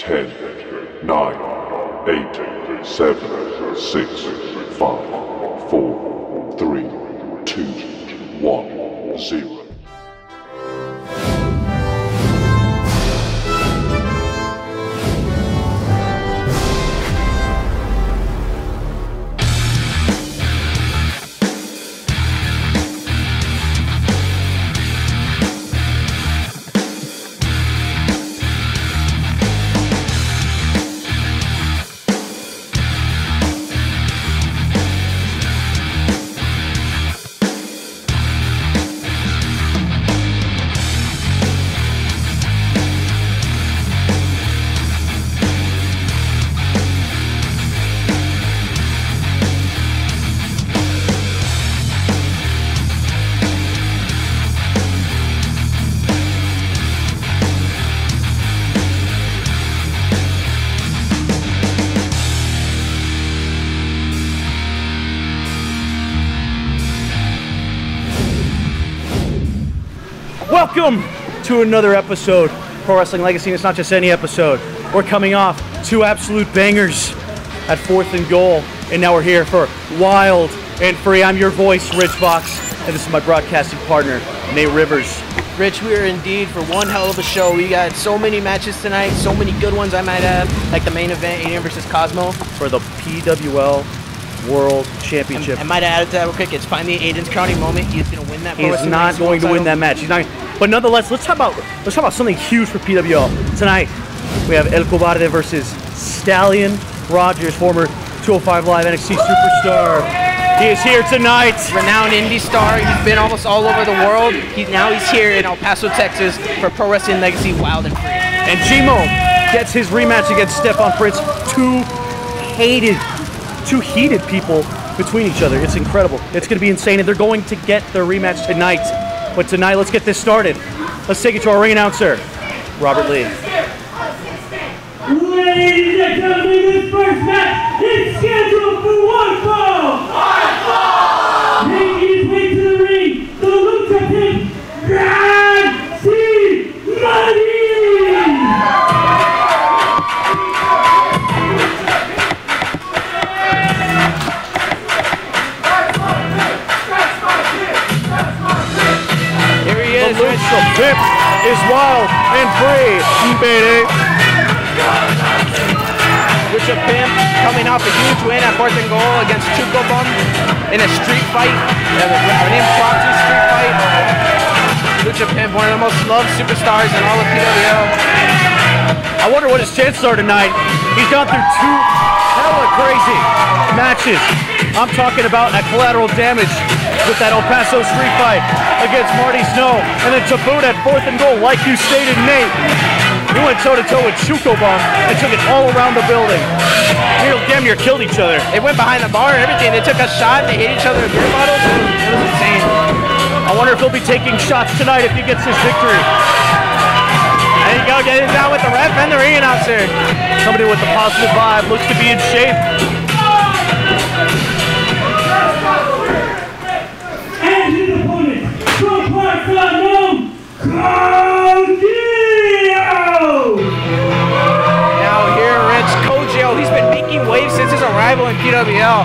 10, 9, 8, 7, 6, 5, 4, 3, 2, 1, 0. Welcome to another episode of Pro Wrestling Legacy. It's not just any episode. We're coming off two absolute bangers at 4th and Goal, and now we're here for Wild and Free. I'm your voice, Rich Box, and this is my broadcasting partner, Nate Rivers. Rich, we are indeed for one hell of a show. We got so many matches tonight, so many good ones I might add, like the main event, Aydan versus Cosmo. For the PWL World Championship. I might add to that real quick. It's finally Aydan's crowning moment. He's going to win that. He's not going to win that match. He's not. But nonetheless, let's talk about something huge for PWL tonight. We have El Cobarde versus Stallion Rogers, former 205 Live NXT superstar. He is here tonight. Renowned indie star. He's been almost all over the world. Now he's here in El Paso, Texas for Pro Wrestling Legacy Wild and Free. And Gmo gets his rematch against Stephon Prince. Two heated people between each other. It's incredible. It's going to be insane, and they're going to get their rematch tonight. But tonight, let's get this started. Let's take it to our ring announcer, Robert Lee. Ladies and gentlemen, this first match is scheduled for one fall. Making his way to the ring, the Lucha Pimp, C Money. The Pimp is wild and free, baby. Lucha Pimp coming off a huge win at 4th and Goal against Chuco Bumm in a street fight, an impromptu street fight. Lucha Pimp, one of the most loved superstars in all of PWL. I wonder what his chances are tonight. He's gone through two hella crazy matches. I'm talking about at Collateral Damage with that El Paso street fight against Marty Snow, and then to boot at 4th and Goal, like you stated, Nate. He went toe-to-toe with Chuco Bumm and took it all around the building. They damn near killed each other. They went behind the bar and everything. They took a shot, they hit each other with beer bottles. It was insane. I wonder if he'll be taking shots tonight if he gets his victory. There you go, getting down with the ref and the ring announcer. Somebody with a positive vibe, looks to be in shape. And his opponent, from parts unknown, Kojio! Now here, Rich, Kojio, he's been making waves since his arrival in PWL.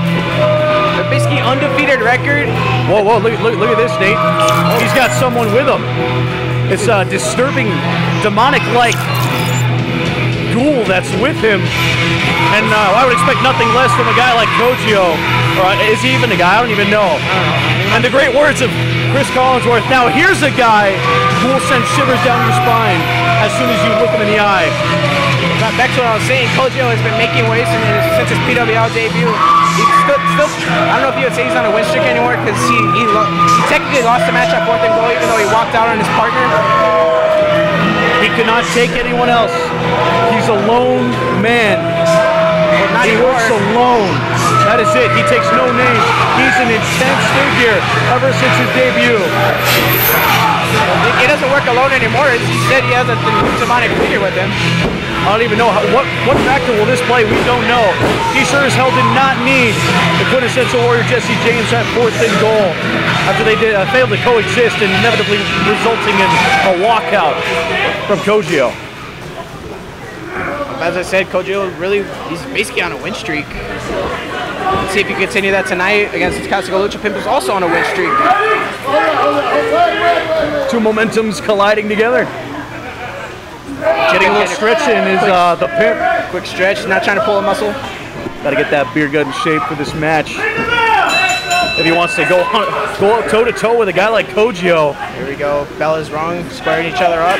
The basically undefeated record. Whoa, look at this, Nate. He's got someone with him. It's a disturbing, demonic-like ghoul that's with him. And I would expect nothing less from a guy like Kojio. Or is he even a guy? I don't even know. And the great words of Chris Collinsworth. Now here's a guy who will send shivers down your spine as soon as you look him in the eye. Back to what I was saying, Kojio has been making waves since his PWL debut. He's still, I don't know if you would say he's on a win streak anymore because he technically lost the match at 4th and Goal even though he walked out on his partner. He cannot take anyone else. He's a lone man. He works alone. That is it. He takes no names. He's an intense figure ever since his debut. He doesn't work alone anymore. He said he has a demonic figure with him. I don't even know what factor will this play. We don't know. He sure as hell did not need the quintessential Warrior Jesse James at 4th and Goal after they failed to coexist and inevitably resulting in a walkout from Kojio. as I said, Kojio really, he's basically on a win streak. Let's see if he can continue that tonight against Classical Lucha Pimp, who's also on a win streak. Two momentums colliding together. Getting a little stretch in is the Pimp. Quick stretch, not trying to pull a muscle. Got to get that beer gut in shape for this match. If he wants to go toe-to-toe with a guy like Kojio. Here we go. Bella's wrong, squaring each other up.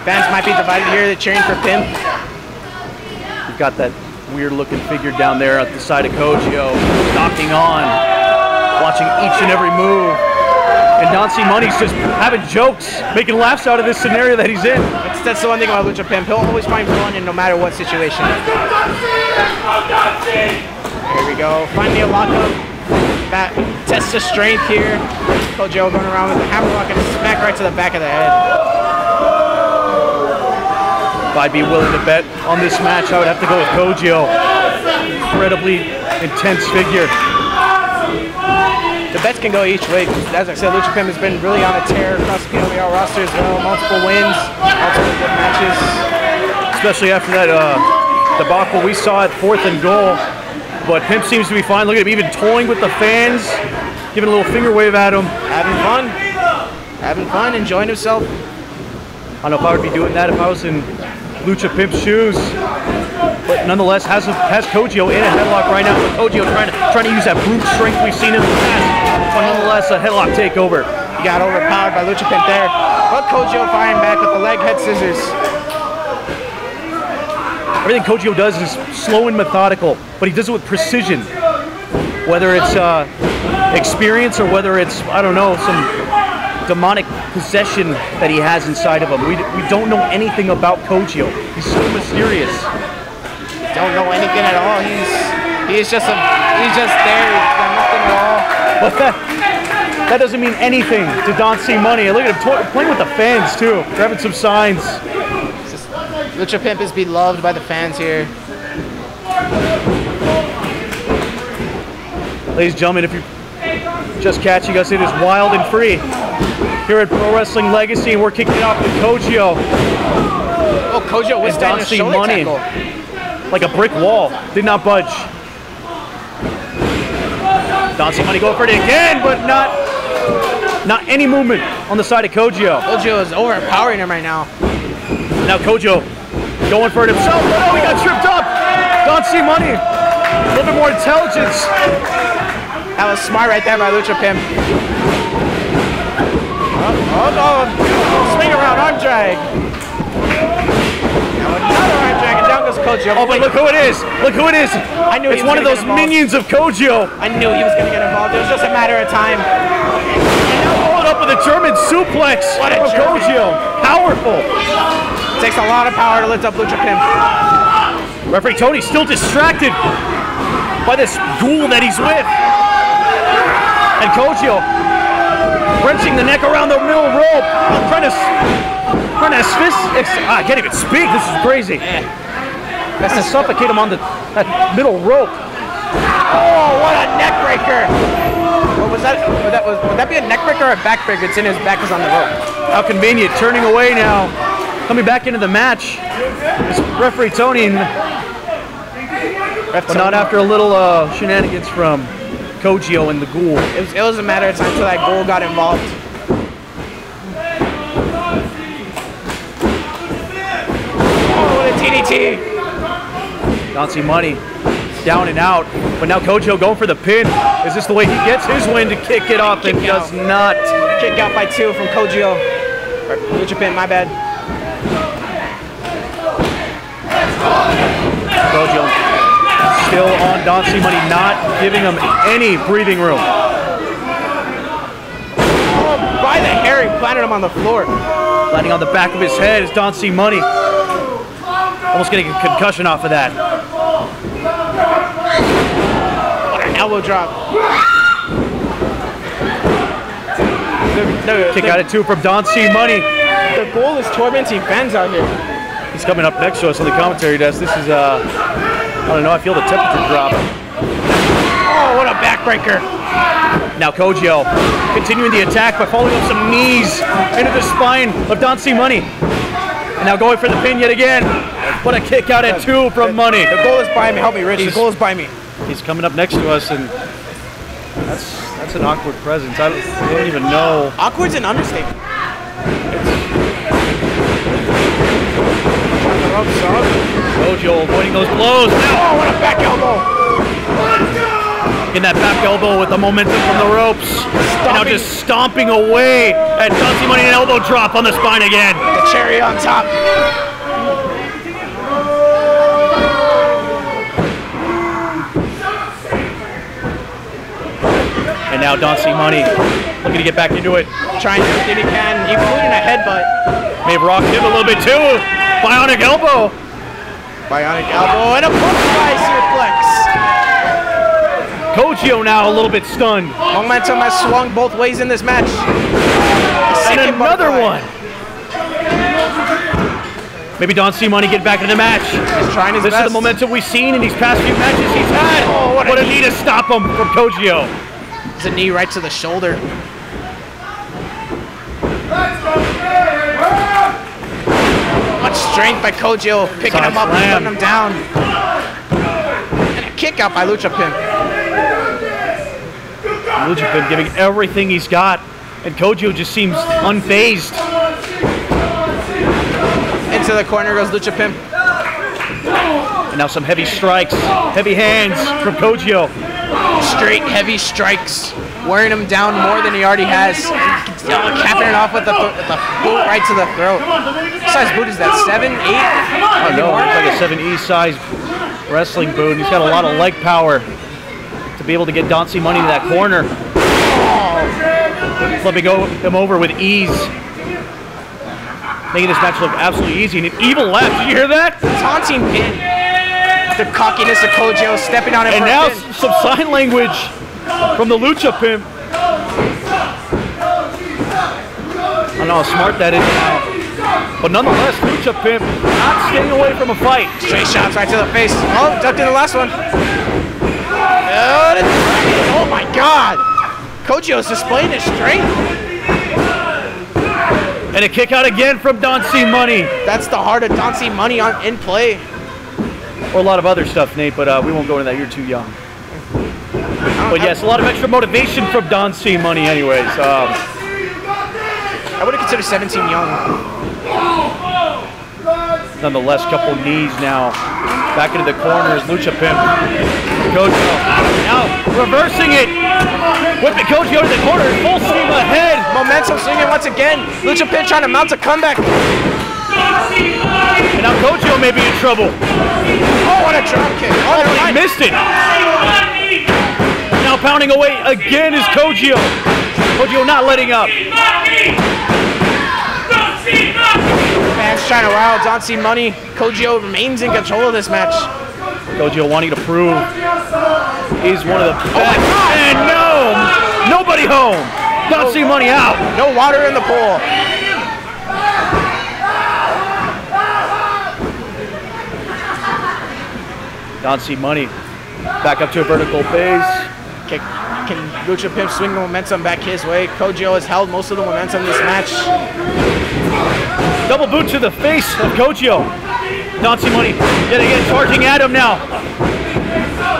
Fans might be divided here. They're cheering for Pimp. You've got that weird-looking figure down there at the side of Kojio, knocking on, watching each and every move. And Don C Money's just having jokes, making laughs out of this scenario that he's in. That's the one thing about Lucha Pimp. He'll always find fun in no matter what situation. Here we go. Finally a lockup. That tests the strength here. Kojio going around with the hammerlock and a smack right to the back of the head. If I'd be willing to bet on this match, I would have to go with Kojio. Incredibly intense figure. The bets can go each way. As I said, Lucha Pimp has been really on a tear across the PWR roster as well. Multiple wins, multiple good matches. Especially after that debacle we saw at 4th and goal. But Pimp seems to be fine. Look at him even toying with the fans, giving a little finger wave at him. Having fun, enjoying himself. I don't know if I would be doing that if I was in Lucha Pimp's shoes. But nonetheless, has Kojio in a headlock right now. Kojio trying to use that brute strength we've seen in the past. But nonetheless, a headlock takeover. He got overpowered by Lucha Pimp there. But Kojio firing back with the leg head scissors. Everything Kojio does is slow and methodical, but he does it with precision. Whether it's experience or whether it's, I don't know, some demonic possession that he has inside of him. We don't know anything about Kojio. He's so mysterious. Don't know anything at all. He's just there. He's got nothing at all. But that doesn't mean anything to Don C Money. Look at him playing with the fans too, grabbing some signs. Lucha Pimp is beloved by the fans here. Ladies and gentlemen, if you're just catching us, it is Wild and Free here at Pro Wrestling Legacy, and we're kicking it off with Kojio. Oh, Kojio was Don C Money. Like a brick wall, did not budge. Don C Money going for it again, but not any movement on the side of Kojio. Kojio is overpowering him right now. Now Kojio going for it himself. Oh, he got tripped up. Don C Money, a little bit more intelligence. That was smart right there by Lucha Pimp. Oh no, swing around arm drag. Now another arm drag, and down goes Kojio. Oh, but look who it is. Look who it is. I knew it's one of those minions of Kojio. I knew he was going to get involved. It was just a matter of time. And now followed up with a German suplex from Kojio. Powerful. It takes a lot of power to lift up Lucha Pimp. Referee Tony still distracted by this ghoul that he's with. And Kojio wrenching the neck around the middle rope, trying to I can't even speak. This is crazy. That's to suffocate him on that middle rope. Oh, what a neck breaker! What was that? Would that be a neck breaker or a back breaker? It's in his back is on the rope. How convenient. Turning away now. Coming back into the match. It's referee Tony. But not after a little shenanigans from Kojio and the ghoul. It was a matter of time until that ghoul got involved. Oh, what a TDT! Don C Money down and out, but now Kojio going for the pin. Is this the way he gets his win to kick it off? And does not. Kick out by 2 from Kojio. Or Lucha Pimp, my bad. Kojio still on Don C Money, not giving him any breathing room. Oh, by the hair, he planted him on the floor. Landing on the back of his head is Don C Money. Almost getting a concussion off of that. What an elbow drop. Kick out at 2 from Don C Money. The goal is tormenting fans out here. He's coming up next to us on the commentary desk. This is, I don't know, I feel the temperature drop. Oh, what a backbreaker. Now Kojio continuing the attack by following up some knees into the spine of Don C Money. And now going for the pin yet again. What a kick out at 2 from Money. The goal is by me. Help me, Rich. The goal is by me. He's coming up next to us, and that's an awkward presence. I don't even know. Awkward's an understatement. Kojio avoiding those blows. Oh, what a back elbow. Getting that back elbow with the momentum from the ropes. And now just stomping away at Don C Money, an elbow drop on the spine again. The cherry on top. And now Don C Money looking to get back into it. Trying to do everything he can, including a headbutt. May have rocked him a little bit too. Bionic elbow. Bionic elbow and a butterfly suplex. Kojio now a little bit stunned. Momentum has swung both ways in this match. And another one. Maybe Don C Money get back into the match. He's trying his best. This is the momentum we've seen in these past few matches he's had. Oh, what a knee to stop him from Kojio. It's a knee right to the shoulder. Much strength by Kojio, picking him up and putting him down. And a kick out by Lucha Pimp. Lucha Pimp giving everything he's got, and Kojio just seems unfazed. Into the corner goes Lucha Pimp. And now some heavy strikes, heavy hands from Kojio. Straight heavy strikes, wearing him down more than he already has. Capping it off with the boot right to the throat. What size boot is that? 7, 8? I don't know, it's like a 7E size wrestling boot. And he's got a lot of leg power to be able to get Don C Money to that corner. Flipping him over with ease. Making this match look absolutely easy. And an evil left, did you hear that? Taunting pin. The cockiness of Kojio stepping on him. And now some sign language from the Lucha Pimp. I don't know how smart that is now. But nonetheless, Lucha Pimp not staying away from a fight. Straight shots right to the face. Oh, ducked in the last one. Oh my God. Kojio's displaying his strength. And a kick out again from Don C Money. That's the heart of Don C Money in play. Or a lot of other stuff, Nate, but we won't go into that. You're too young. But yes, a lot of extra motivation from Don C Money anyways. I would have considered 17 young. Nonetheless, couple knees now. Back into the corners, Lucha Pimp. Kojio now reversing it. Whipping Kojio to the corner, full steam ahead. Momentum swinging once again. Lucha Pimp trying to mount a comeback. And now Kojio may be in trouble. Oh, what a drop kick. Oh, he missed it. Now pounding away again is Kojio. Kojio not letting up. Fans trying to rile Don C Money. Kojio remains in control of this match. Kojio wanting to prove he's one of the best. And no! Nobody home! Don C Money out! No water in the pool. Don C Money back up to a vertical base. Can Lucha Pimp swing the momentum back his way? Kojio has held most of the momentum in this match. Double boot to the face of Kojio. Don C Money yet again charging at him now.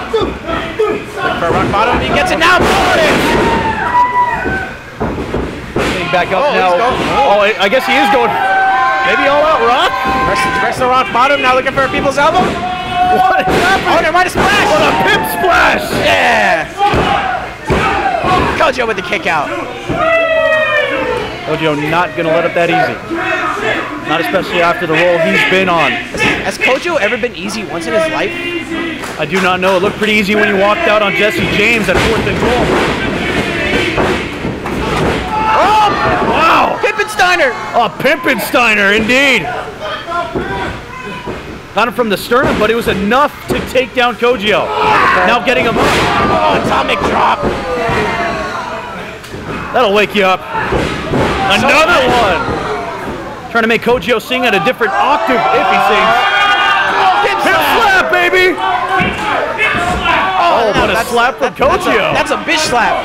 Looking for a rock bottom. He gets it now. Getting back up now. Oh, I guess he is going. Maybe all out rock. Press the rock bottom. Now looking for a people's elbow. What happened? Oh, there might have splash. What a pimp splash. Yeah. Kojio with the kick out. Kojio not going to let up that easy. Not especially after the role he's been on. Has Kojio ever been easy once in his life? I do not know. It looked pretty easy when he walked out on Jesse James at 4th and goal. Oh! Wow! Pimpensteiner! A Pimpensteiner, indeed. Got him from the sternum, but it was enough to take down Kojio. Now getting him up. Oh, atomic drop. That'll wake you up. Another one. Trying to make Kojio sing at a different octave if he sings. Pimp slap, baby! Oh, Oh, but a slap from Kojio. That's a bitch slap.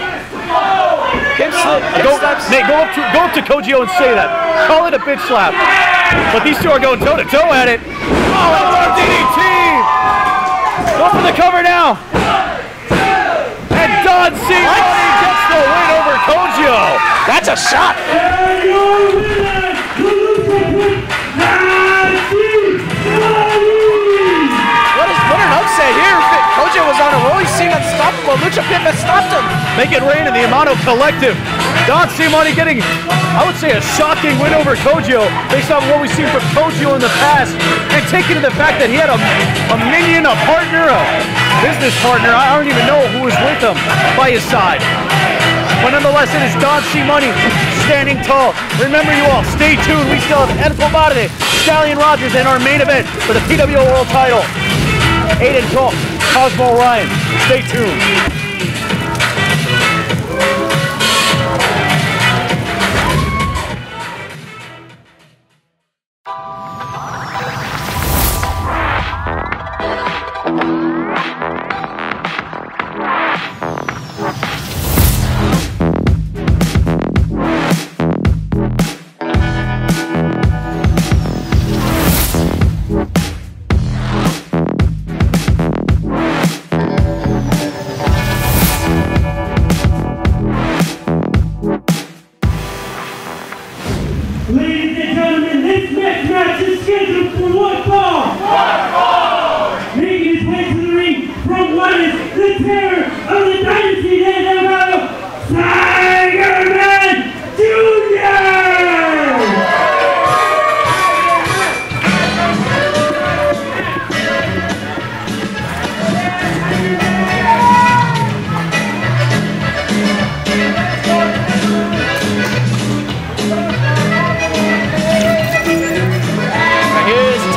Hip slip. Nate, go up to Kojio and say that. Call it a bitch slap. But these two are going toe to toe at it. Oh, that's a DDT. Go for the cover now. And Don C Money gets the win over Kojio. That's a shot. What an upset here. Kojio was on a roll. He seemed unstoppable. Lucha Pimp has stopped him. Make it rain in the Amano Collective. Don C Money getting, I would say, a shocking win over Kojio based on what we've seen from Kojio in the past, and taking to the fact that he had a minion, a partner, a business partner. I don't even know who was with him by his side. But nonetheless, it is Don C Money standing tall. Remember, you all, stay tuned. We still have El Cobarde, Stallion Rogers, and our main event for the PWO World Title. Aydan, Colt, Cosmo, Orion. Stay tuned. Ladies and gentlemen, this next match is scheduled for one fall. Making his way to the ring from what is the terror of the dynasty and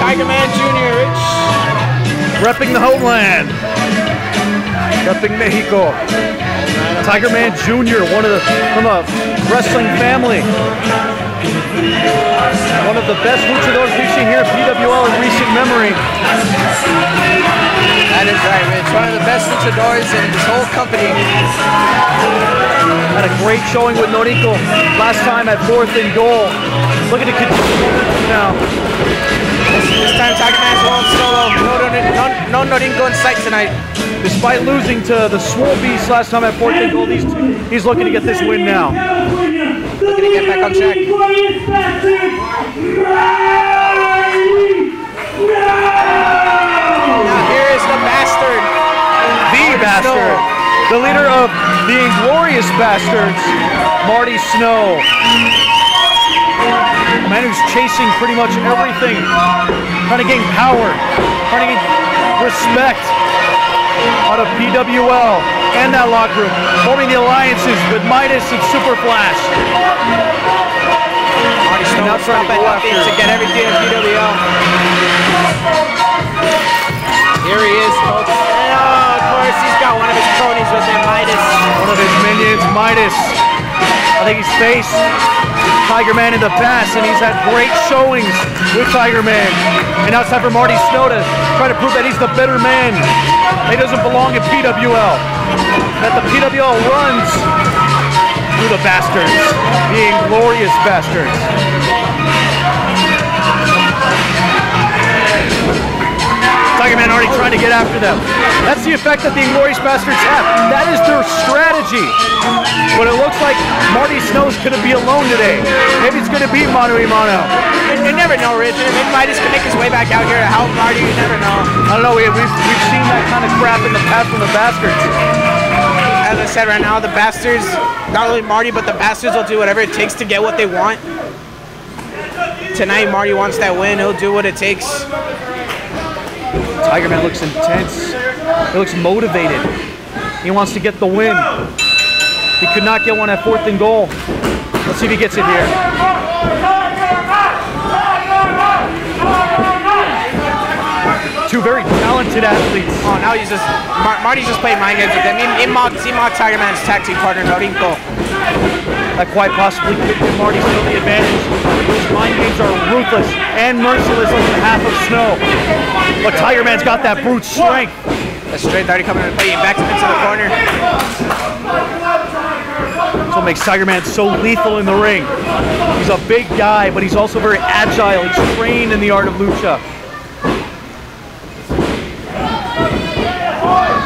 Tiger Man Jr. Tiger Man Jr. Repping the homeland. Repping Mexico. Tiger Man Jr., from a wrestling family. One of the best luchadors we've seen here at PWL in recent memory. That is right, Rich. One of the best luchadors in this whole company. Had a great showing with Noriko last time at 4th and goal. Look at it now. This time Tiger Man's rolling solo. No Noriko in sight tonight. Despite losing to the Swole Beast last time at 4th and goal, he's looking to get this win now. Looking to get back on track. Now here is the bastard. The bastard. The leader of the Inglorious Bastards, Marty Snow. A man who's chasing pretty much everything, trying to gain power, trying to gain respect out of PWL and that locker room, forming the alliances with Midas and Super Flash. Marty Snow now trying to go after to get everything in PWL. Here he is, folks. And of course, he's got one of his cronies with him, Midas. One of his minions, Midas. I think he's faced Tiger Man in the past, and he's had great showings with Tiger Man. And now it's time for Marty Snow to try to prove that he's the better man. He doesn't belong in PWL. That the PWL runs through the bastards, the Inglorious Bastards. Tiger Man already trying to get after them. That's the effect that the Inglorious Bastards have. That is their strategy. But it looks like Marty Snow's going to be alone today. Maybe it's going to be mano a mano. You never know, Rich. Maybe Midas can make his way back out here to help Marty. You never know. I don't know. We've seen that kind of crap in the past from the Bastards. As I said right now, the Bastards, not only Marty, but the Bastards will do whatever it takes to get what they want. Tonight, Marty wants that win. He'll do what it takes. Tiger Man looks intense. He looks motivated. He wants to get the win. He could not get one at 4th and goal. Let's see if he gets it here. Two very talented athletes. Oh, now he's just Marty's just playing mind games with him. He mocked Tiger Man's tag team partner, Noriko. That quite possibly could give Marty Snow the advantage. Those mind games are ruthless and merciless like the half of Snow. But Tiger Man's got that brute strength. The strength already coming into play. He backs him into the corner. That's what makes Tiger Man so lethal in the ring. He's a big guy, but he's also very agile. He's trained in the art of lucha.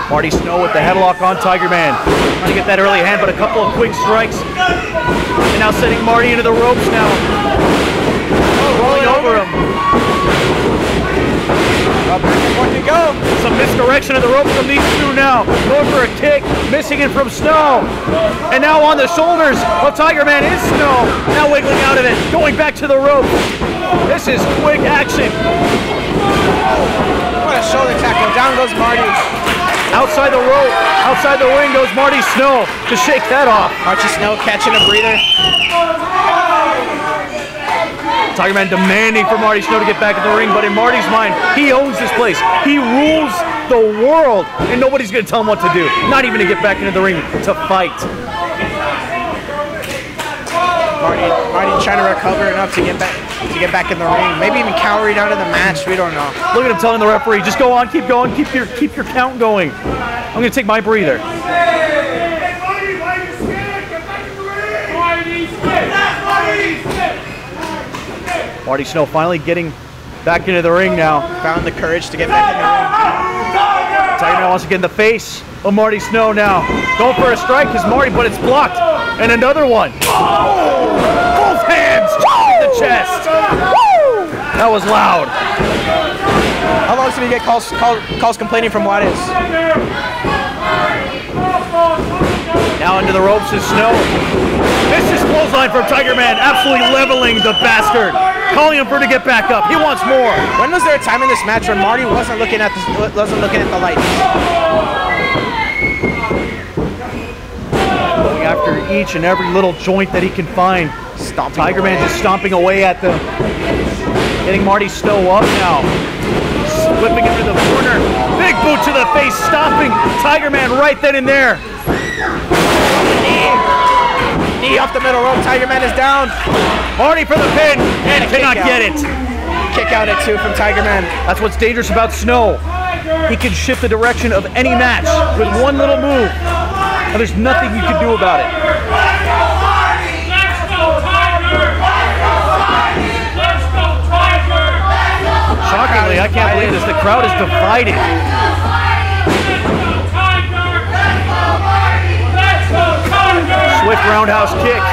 Marty Snow with the headlock on Tiger Man. Trying to get that early hand, but a couple of quick strikes. And now sending Marty into the ropes now. Rolling over him. Where'd you go? Some misdirection of the ropes from these two now. Going for a kick, missing it from Snow. And now on the shoulders of Tiger Man is Snow. Now wiggling out of it, going back to the ropes. This is quick action. What a shoulder tackle. Down goes Marty. Outside the rope, outside the ring goes Marty Snow to shake that off. Marty Snow catching a breather. Tiger Man demanding for Marty Snow to get back in the ring, but in Marty's mind, he owns this place. He rules the world, and nobody's going to tell him what to do. Not even to get back into the ring to fight. Marty trying to recover enough to get back in the ring. Maybe even cowering out of the match. We don't know. Look at him telling the referee, just go on, keep going, keep your count going. I'm going to take my breather. Marty Snow finally getting back into the ring now. Found the courage to get back in the ring. Tiger Man wants to get in the face of Marty Snow now. Going for a strike is Marty, but it's blocked. And another one. Oh! Both hands in the chest. Woo! That was loud. How long did he get calls complaining from Juarez? Now into the ropes is Snow. Vicious clothesline from Tiger Man, absolutely leveling the bastard. Calling him for to get back up. He wants more. When was there a time in this match when Marty wasn't looking at the lights? Going after each and every little joint that he can find. Tiger Man just stomping away at them. Getting Marty Snow up now. Whipping him to the corner. Big boot to the face, stopping Tiger Man right then and there. Knee off the middle rope. Tiger Man is down. Marty for the pin and cannot get it. Kick out at 2 from Tiger Man. That's what's dangerous about Snow. He can shift the direction of any match with one little move. And there's nothing you can do about it. Shockingly, I can't believe this. The crowd is divided. Swift roundhouse kick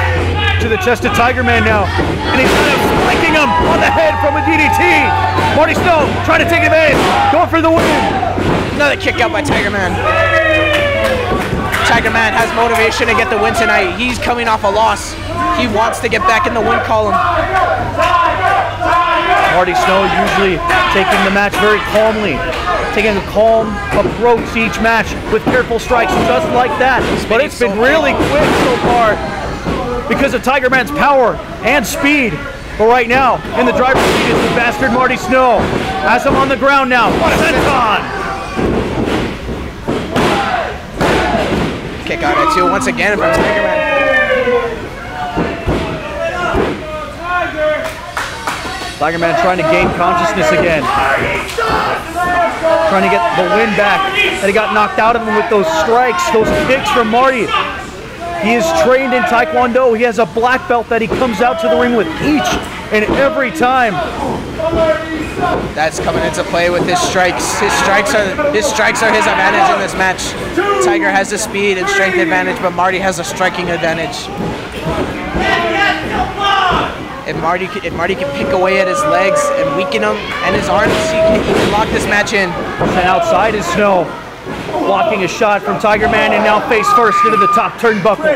to the chest of Tiger Man now. And he's kind of flanking him on the head from a DDT. Marty Snow trying to take advantage. Going for the win. Another kick out by Tiger Man. Tiger Man has motivation to get the win tonight. He's coming off a loss. He wants to get back in the win column. Marty Snow usually taking the match very calmly, taking a calm approach to each match with careful strikes just like that. But it's been really quick so far because of Tiger Man's power and speed. But right now, in the driver's seat is the bastard Marty Snow. Has him on the ground now. Senton! Kick out at 2 once again from Tiger Man. Tiger Man trying to gain consciousness again. Trying to get the win back. And he got knocked out of him with those strikes, those kicks from Marty. He is trained in Taekwondo. He has a black belt that he comes out to the ring with each and every time. That's coming into play with his strikes. His strikes are his advantage in this match. Tiger has the speed and strength advantage, but Marty has a striking advantage. If Marty can pick away at his legs and weaken him and his arms, he can lock this match in. And outside is Snow, blocking a shot from Tiger Man, and now face first into the top turnbuckle.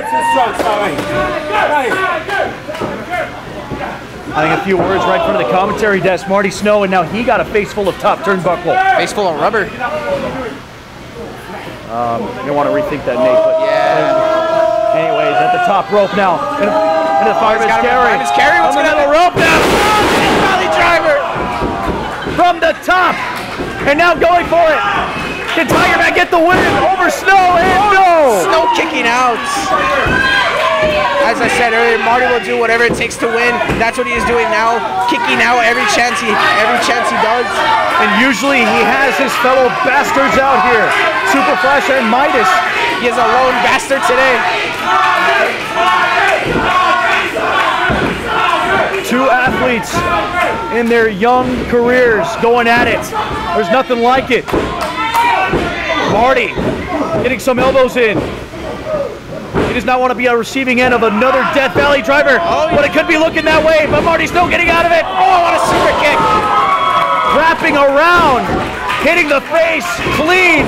I think a few words right in front of the commentary desk. Marty Snow, and now he got a face full of top turnbuckle. Face full of rubber. You don't want to rethink that, Nate, but yeah. Anyways, at the top rope now. Into the fireman's carry. What's going on the rope now? Valley driver. From the top. And now going for it. Can Tiger Man get the win over Snow? And no. Snow kicking out. As I said earlier, Marty will do whatever it takes to win. That's what he is doing now, kicking out every chance he does. And usually he has his fellow bastards out here, Super Flash and Midas. He is a lone bastard today. Two athletes in their young careers going at it. There's nothing like it. Marty getting some elbows in. He does not want to be on the receiving end of another Death Valley driver, but it could be looking that way, but Marty's still getting out of it. Oh, what a super kick. Wrapping around, hitting the face, clean.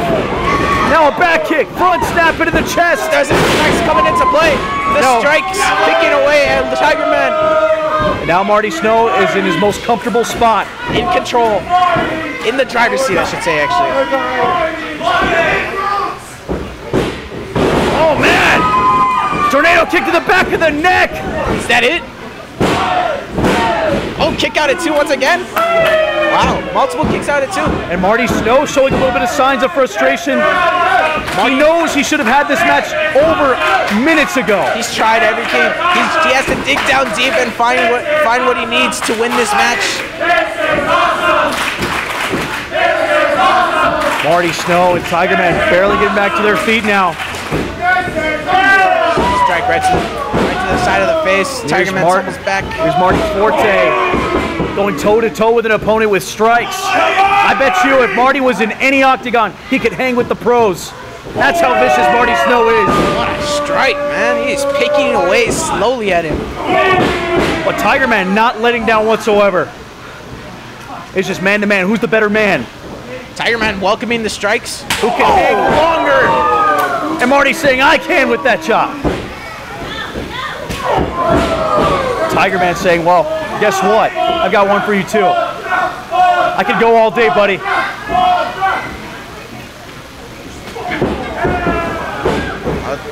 Now a back kick, front snap into the chest. There's a strikes coming into play. The strikes kicking away at the Tiger Man. And now Marty Snow is in his most comfortable spot. In control. In the driver's seat, I should say, actually. Oh, man! Tornado kick to the back of the neck! Is that it? Oh, kick out at 2 once again? Wow, multiple kicks out at 2. And Marty Snow showing a little bit of signs of frustration. He knows he should have had this match over minutes ago. He's tried everything. He has to dig down deep and find what he needs to win this match. Marty Snow and Tiger Man barely getting back to their feet now. Strike right to the side of the face. Tiger Man circles back. Here's Marty's forte, going toe-to-toe with an opponent with strikes. I bet you if Marty was in any octagon, he could hang with the pros. That's how vicious Marty Snow is. What a strike, man. He's picking away slowly at him. But Tiger Man not letting down whatsoever. It's just man-to-man. Who's the better man? Tiger Man welcoming the strikes. Who can hang longer? And Marty saying, I can with that chop. Tiger Man saying, well, guess what? I've got one for you too. I could go all day, buddy.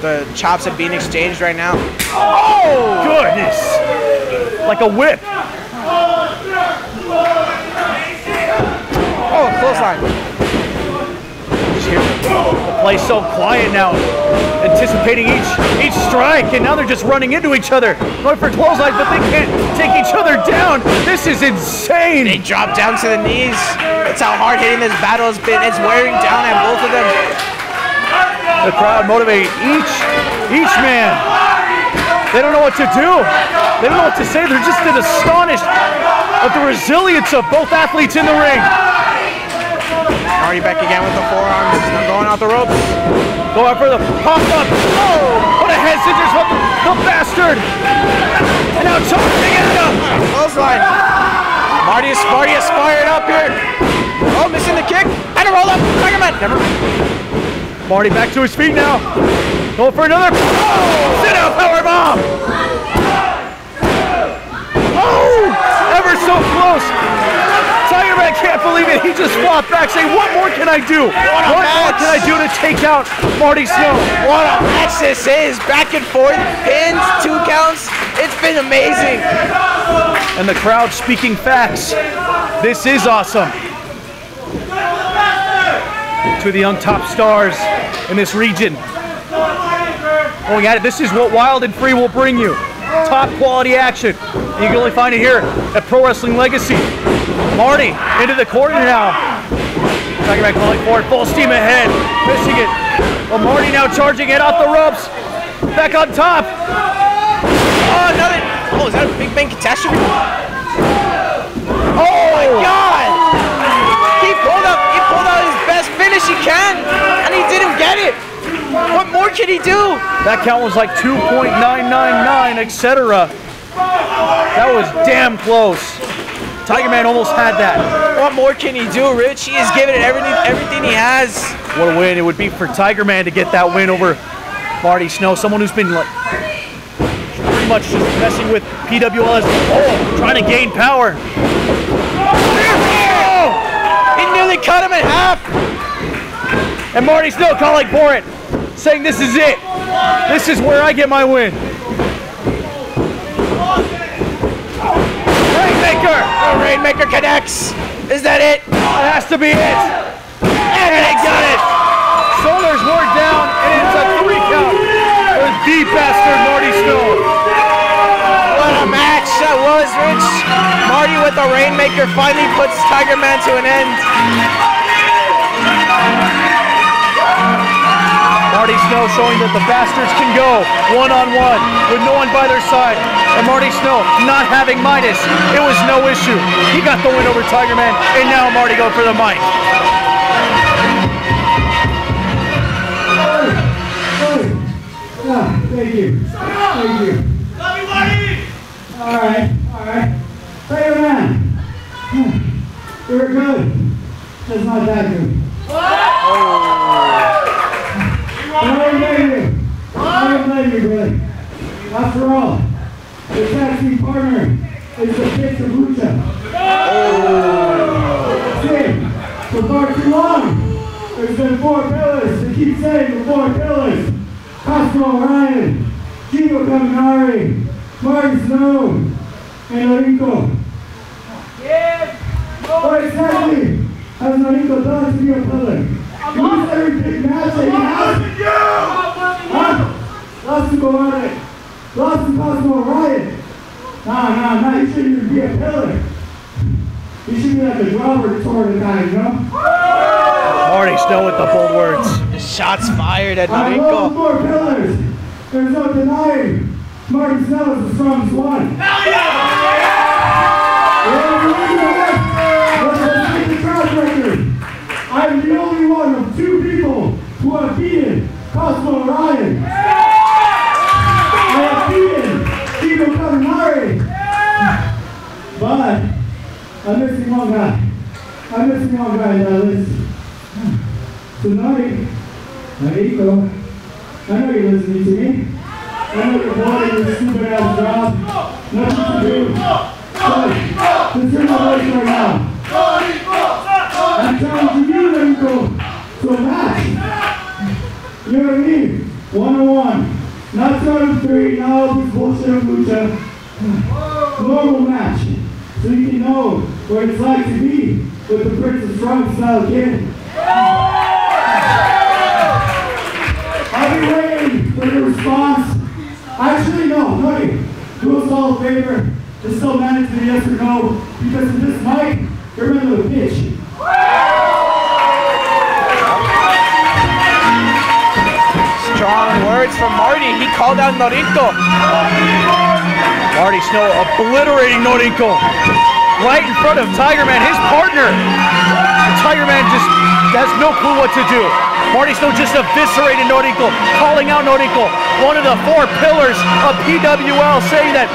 The chops are being exchanged right now. Oh, goodness. Like a whip. Oh, clothesline. The play's so quiet now, anticipating each strike, and now they're just running into each other, going for clotheslines, but they can't take each other down. This is insane. They drop down to the knees. That's how hard hitting this battle has been. It's wearing down at both of them. The crowd motivating each man. They don't know what to do. They don't know what to say. They're just astonished at the resilience of both athletes in the ring. Marty back again with the forearms. Now going out the ropes. Going for the pop-up. Oh, what a head scissors from the bastard. And now charging at him. Clothesline. Marty is fired up here. Oh, missing the kick. And a roll up. Tiger Man. Never mind. Marty back to his feet now. Going for another. Oh, sit-out powerbomb. Oh, ever so close. Tiger Man can't believe it. He just fought back saying, what more can I do? What more can I do to take out Marty Snow? What a match this is. Back and forth. Pins, 2 counts. It's been amazing. And the crowd speaking facts. This is awesome. To the young top stars in this region. Going at it. This is what Wild and Free will bring you. Top quality action. And you can only find it here at Pro Wrestling Legacy. Marty into the corner now. Tiger Man calling for it. Full steam ahead. Missing it. Well, Marty now charging it off the ropes. Back on top. Oh, another. Oh, is that a big bang catastrophe? Oh my God! He pulled out his best finish he can, and he didn't get it. What more can he do? That count was like 2.999, etc. That was damn close. Tiger Man almost had that. What more can he do, Rich? He has given it everything he has. What a win it would be for Tiger Man to get that win over Marty Snow, someone who's been like pretty much just messing with PWL as a whole, trying to gain power. Oh! He nearly cut him in half. And Marty Snow calling for it, saying this is it. This is where I get my win. Rainmaker! The Rainmaker connects. Is that it? It has to be it. And they got it. Shoulders wore down, and it's a 3 count for the bastard Marty Snow. What a match that was, Rich. Marty with the Rainmaker finally puts Tiger Man to an end. Marty Snow showing that the bastards can go one-on-one with no one by their side. And Marty Snow not having Midas, it was no issue. He got the win over Tiger Man, and now Marty go for the mic. Thank you. Thank you. Love you, Marty! Alright. Tiger Man. You were good. Just not that good. I don't blame you. I don't blame you, brother. After all, the tag team partner is the pitch of Lucha. See, for far too long, there's been 4 pillars. They keep saying the 4 pillars. Cosmo, Orion, Chuco, Kaminari, Marty Snow, and Noriko. What exactly has Noriko done to be a pillar? He was every big match that he has. Huh? Lost to Cobarde. Lost to Cosmo, Orion. Nah, you shouldn't even be a pillar. You should be like a driver sort of guy, you know? Marty Snow with the bold words. Shots fired at I love the Noriko. 4 pillars. There's no denying Marty Snow is the strongest one. Hell yeah! Let's take the track record. I'm the only one of 2 people who have beaten Cosmo Orion. I have beaten Chuco Kaminari. But I'm missing one guy. In that list. Tonight, Noriko, I know you're listening to me. I know you're bored your stupid ass job. Nothing to do. But since you're my voice right now, I'm challenging you, Noriko, to a match. You know what I mean? 1-on-1. Not 2-on-3, not all this bullshit of Lucha. Normal match. So you can know what it's like to be with the Prince of Strong Style kid. I'll be waiting for your response. Actually, no, buddy. Do us all a favor. Just still manage the yes or no, because in this mic, you're into the pitch. Strong words from Marty. He called out Noriko. Marty Snow obliterating Noriko right in front of Tiger Man, his partner. And Tiger Man just has no clue what to do. Marty Snow just eviscerated Noriko, calling out Noriko, one of the 4 pillars of PWL, saying that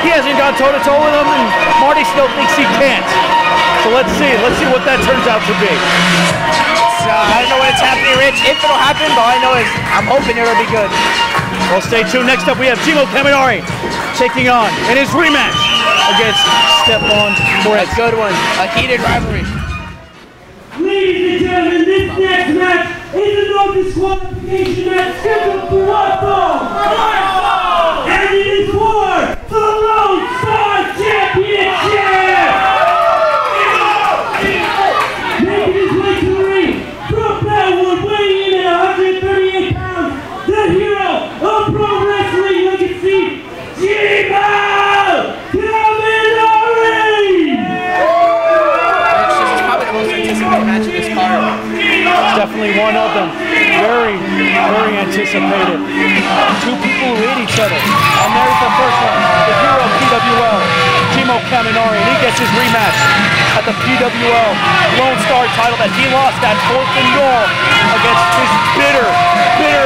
he hasn't gone toe-to-toe with him, and Marty Snow thinks he can't. So let's see what that turns out to be. So I don't know what's happening, Rich. If it'll happen, but I know is I'm hoping it'll be good. Well, stay tuned. Next up, we have Kaminari taking on in his rematch against Stephon. A good one. A heated rivalry. Ladies and gentlemen, this next match is a no disqualification match scheduled for one fall. And it is for the Lone Star Championship! Making his way to the ring from Bellwood, weighing in at 138 pounds, the hero of pro wrestling legacy, match of this card. It's definitely one of them. Very anticipated. 2 people who hate each other. And there's the first one, the hero of PWL, Kaminari, and he gets his rematch at the PWL Lone Star title that he lost at 4th and goal against his bitter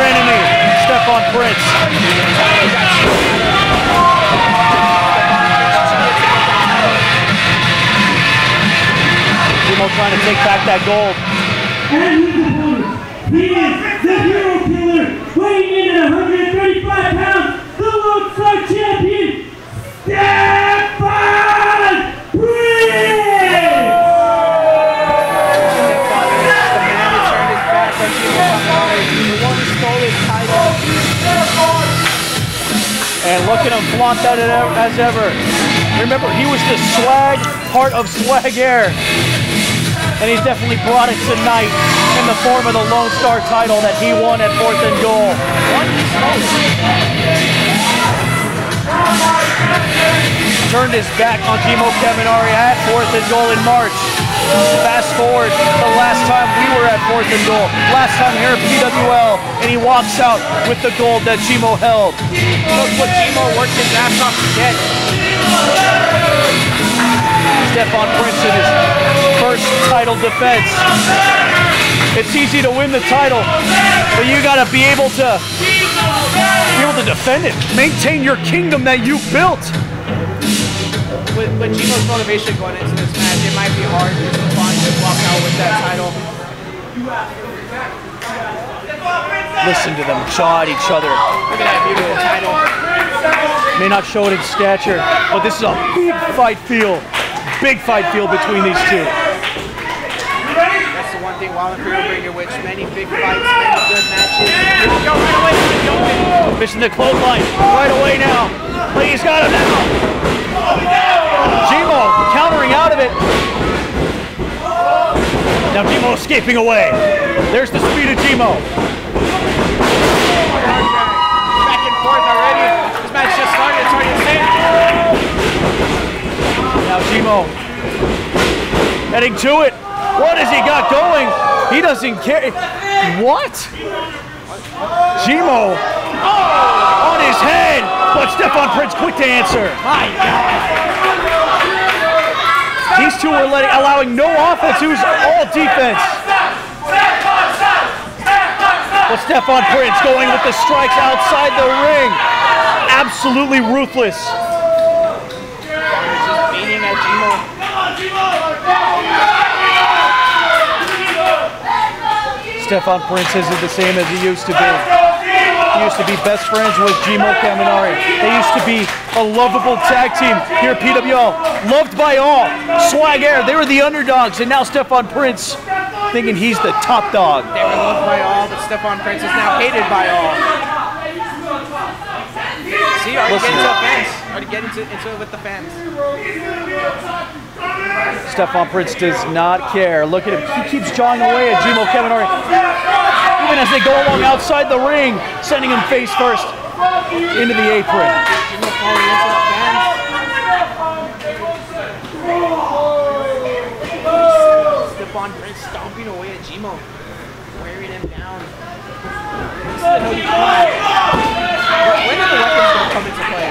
enemy, Stephon Prince. Trying to take back that gold. And his opponent, he is the hero killer, weighing in at 135 pounds, the Lone Star Champion, Stephon Prince! The man who turned his back on Kaminari, the one who stole his title. And look at him flaunt that as ever. Remember, he was the swag part of Swag Air. and he's definitely brought it tonight in the form of the Lone Star title that he won at 4th and Goal. Turned his back on Chimo Kaminari at 4th and Goal in March. Fast forward the last time we were at 4th and Goal, last time here at PWL, and he walks out with the gold that Chimo held. Look what Chimo worked his ass off to get. Stephon Prince in his first title defense. It's easy to win the title, but you gotta be able to defend it. Maintain your kingdom that you built. With Chimo's motivation going into this match, it might be hard for Stephon to walk out with that title. Listen to them chaw at each other. Look at that beautiful title. May not show it in stature, but this is a big fight field. Big fight field between these two. That's the one thing Wild and Free will bring your which many big fights, many good matches. Here we go, right away from the open. Missing the clothesline right away now. But he's got him now. Chimo countering out of it. Now Chimo escaping away. There's the speed of Chimo. Back and forth already. This match just started. It's already insane. Now Chimo heading to it. What has he got going? He doesn't care. What? Chimo on his head, but Stephon Prince quick to answer. My God. These two are allowing no offense. It was all defense. But Stephon Prince going with the strikes outside the ring. Absolutely ruthless. Just beating at Chimo. Stephon Prince isn't the same as he used to be. He used to be best friends with Chimo Kaminari. They used to be a lovable tag team here at PWL. Loved by all. Swag Air, they were the underdogs, and now Stephon Prince thinking he's the top dog. They were loved by all, but Stephon Prince is now hated by all. See, already getting to the fans. Already getting into it with the fans. Stephon Prince does not care. Look at him. He keeps jawing away at Chimo Kaminari. Even as they go along outside the ring, sending him face first into the apron. Chimo falling into the fans. Stephon Prince stomping away at Chimo. Wearing him down. This is a no DQ match. When are the weapons going to come into play?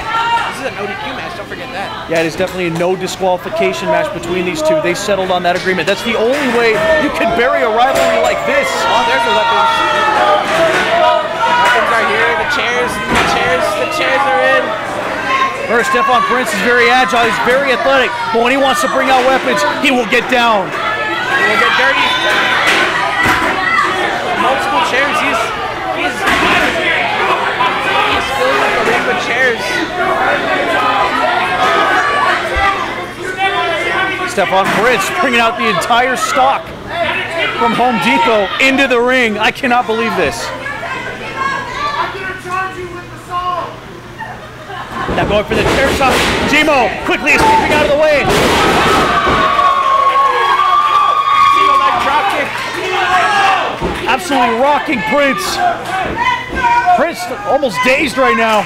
This is a no DQ match, don't forget that. Yeah, it is definitely a no disqualification match between these two. They settled on that agreement. That's the only way you can bury a rivalry like this. Oh, there's the weapons. Weapons are here, the chairs are in. Remember, Stephon Prince is very agile, he's very athletic, but when he wants to bring out weapons, he will get down. He will get dirty. Multiple chairs, he's filling up the ring with chairs. Stephon Prince bringing out the entire stock from Home Depot into the ring. I cannot believe this. Now going for the chair shot. Chimo quickly escaping out of the way. Absolutely rocking Prince. Prince almost dazed right now.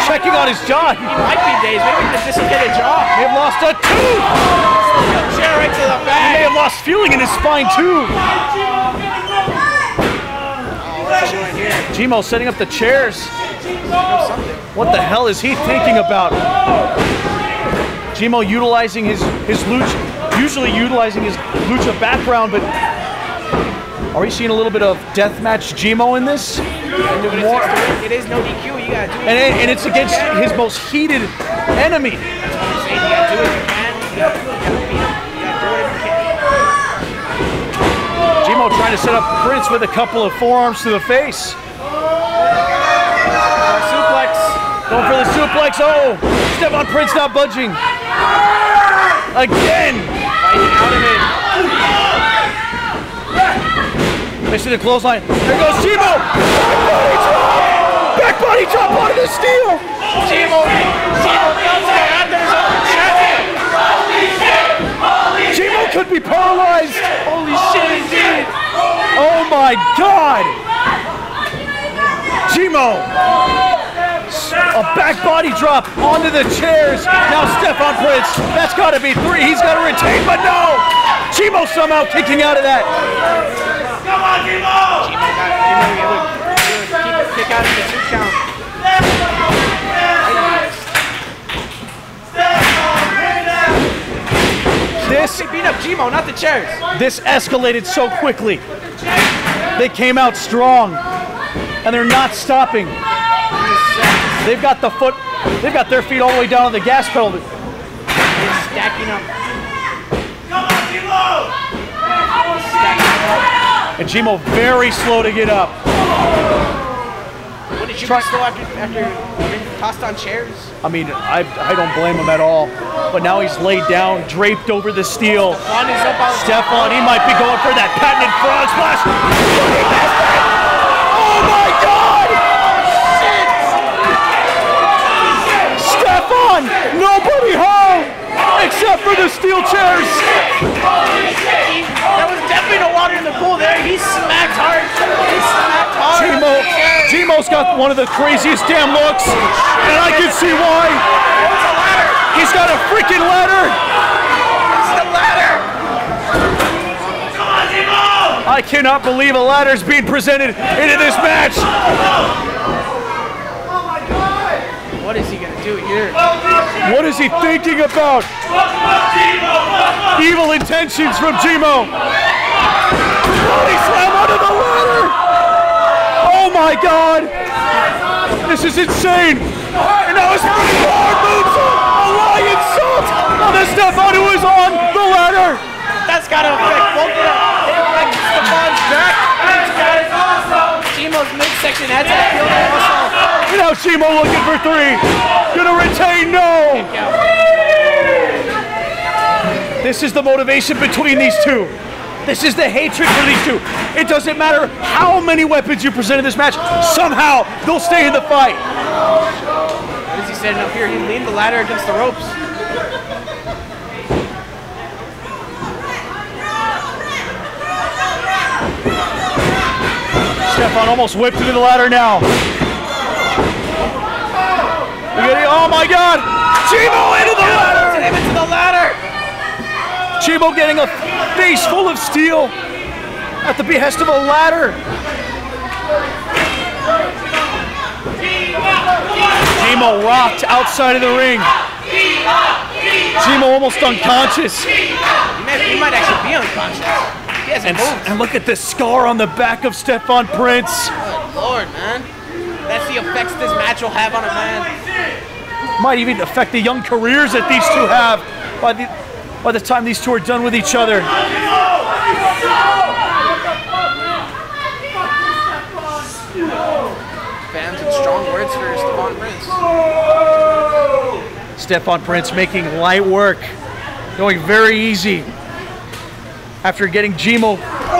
Checking on his jaw. He might be dazed. Maybe the dislocated jaw. May have lost a tooth. Chair right to the He back. may have lost feeling in his spine too. What's he doing here? Chimo setting up the chairs. What the hell is he thinking about? Chimo utilizing his lucha, usually utilizing his lucha background, but are we seeing a little bit of deathmatch Chimo in this? It is no DQ. You gotta do it. And it's against his most heated enemy. You gotta do it if you can. You gotta beat him. You gotta do it if you can. Chimo trying to set up Prince with a couple of forearms to the face. Suplex. Going for the suplex. Oh, Stephon Prince not budging. Again. Fighting out of it. Missing the clothesline. There goes Chimo. Back body drop onto the steel. Chimo comes after his own champion. Chimo could be paralyzed. my God! Chimo! A back body drop onto the chairs. Now Stephon Prince, that's got to be 3. He's got to retain, but no! Chimo somehow kicking out of that. Come on, Chimo! Chimo got it. Kick out of the 2 count. This beat up Chimo, not the chairs. This escalated so quickly. They came out strong, and they're not stopping. They've got their feet all the way down on the gas pedal. They're stacking up. Come on, Chimo! Stacking up. And Chimo very slow to get up. What did you do slow after being tossed on chairs? I mean, I don't blame him at all. But now he's laid down, draped over the steel. Stephon is up on Stephon, he might be going for that patented frog splash. Oh my God! Stephon, nobody home except for the steel chairs. There was definitely no water in the pool there. He smacked hard. Chimo's got one of the craziest damn looks, and I can see why. He's got a freaking ladder. It's the ladder. Come on, Chimo! I cannot believe a ladder's being presented into this match. What is he gonna do here? What is he thinking about? Evil intentions from Chimo. Body slam onto the ladder. Oh my God! This is insane. And now it's pretty hard moves. A lion salt on the Stephon who is on the ladder. That's gotta affect both of them. It affects Stephon's back. Chimo's midsection adds to the field also. And now Chimo looking for 3. Gonna retain, no! This is the motivation between these two. This is the hatred for these two. It doesn't matter how many weapons you present in this match, somehow they'll stay in the fight. What is he setting up here? He leaned the ladder against the ropes. Stephon almost whipped into the ladder now. Oh my God! Chimo into the ladder! Into the ladder! Chimo getting a face full of steel at the behest of a ladder. Chimo rocked outside of the ring. Chimo almost unconscious. He might actually be unconscious. He hasn't moved. And look at the scar on the back of Stephon Prince. Good Lord, man. That's the effects this match will have on a man. Might even affect the young careers that these two have by the time these two are done with each other. Fans and strong words for Stephon Prince. Stephon Prince making light work, going very easy. After getting Chimo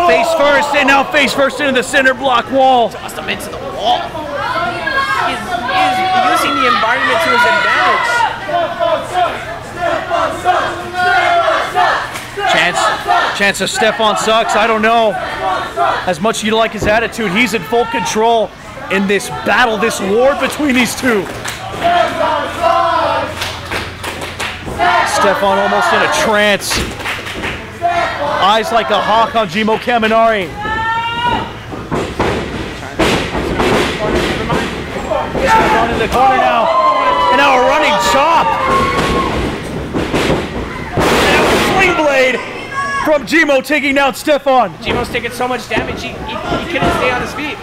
face first and now face first into the center block wall. Tossed him into the wall. He's using the environment to his advantage. Chance of Stephon sucks, I don't know. As much as you like his attitude, he's in full control in this battle, this war between these two. Stephon almost in a trance. Eyes like a hawk on Chimo Kaminari. Stephon in the corner now. And now a running chop. And a swing blade from Chimo taking down Stephon. Chimo's taking so much damage, he couldn't stay on his feet.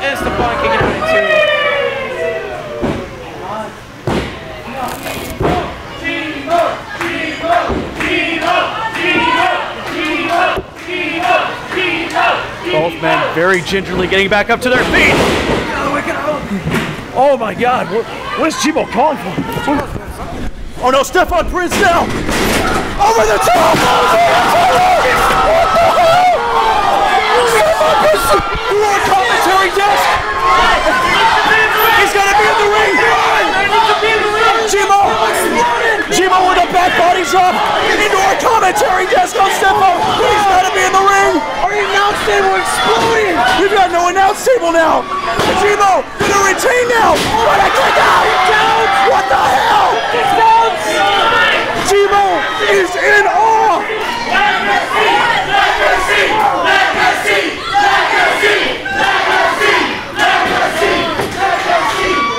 And Stephon kicking out at 2. Both men very gingerly getting back up to their feet. Oh my God, what is Chimo calling for? Oh no, Stephon Prince now! Over the top! Stephon Prince! More commentary desk! He's gotta be in the ring! Chimo with a back body drop into our commentary desk on Stephon! He's gotta be in the ring! We've got no announce table now. Cosmo gonna retain now. What a kick out! What the hell? Cosmo is in awe.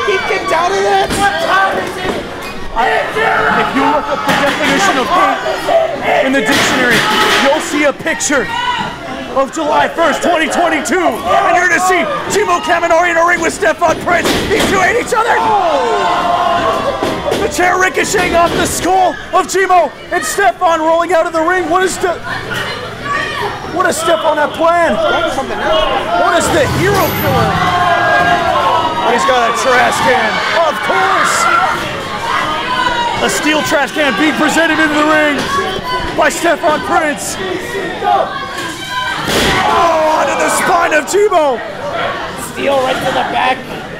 He kicked out of that. If you look up the definition of hate in the dictionary, you'll see a picture of July 1st, 2022, and you're gonna see Kaminari in a ring with Stephon Prince. These two hate each other. The chair ricocheting off the skull of Cosmo and Stephon rolling out of the ring. What does Stephon have planned? What is the hero killer? He's got a trash can, of course. A steel trash can being presented into the ring by Stephon Prince. Oh, onto the spine of Cosmo. Steel right to the back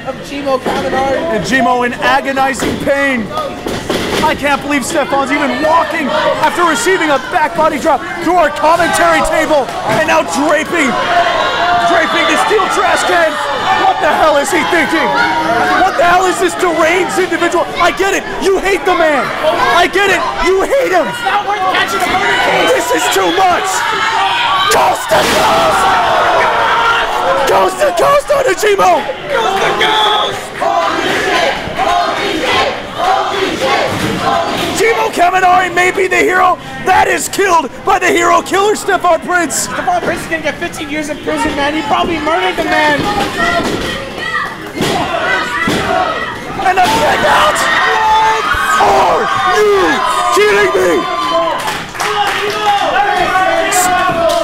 of Kaminari. And Cosmo in agonizing pain. I can't believe Stephon's even walking after receiving a back body drop through our commentary table and now draping the steel trash can. What the hell is he thinking? What the hell is this deranged individual? I get it. You hate the man. I get it. You hate him. It's not worth catching a murder case. This is too much. Coast to coast. Coast to coast on Cosmo. Coast to coast. Holy shit. Holy shit. Holy shit. Cosmo Kaminari may be the hero that is killed by the hero killer Stephon Prince. Stephon Prince is gonna get 15 years in prison, man. He probably murdered the man. And a kick out! Are you kidding me?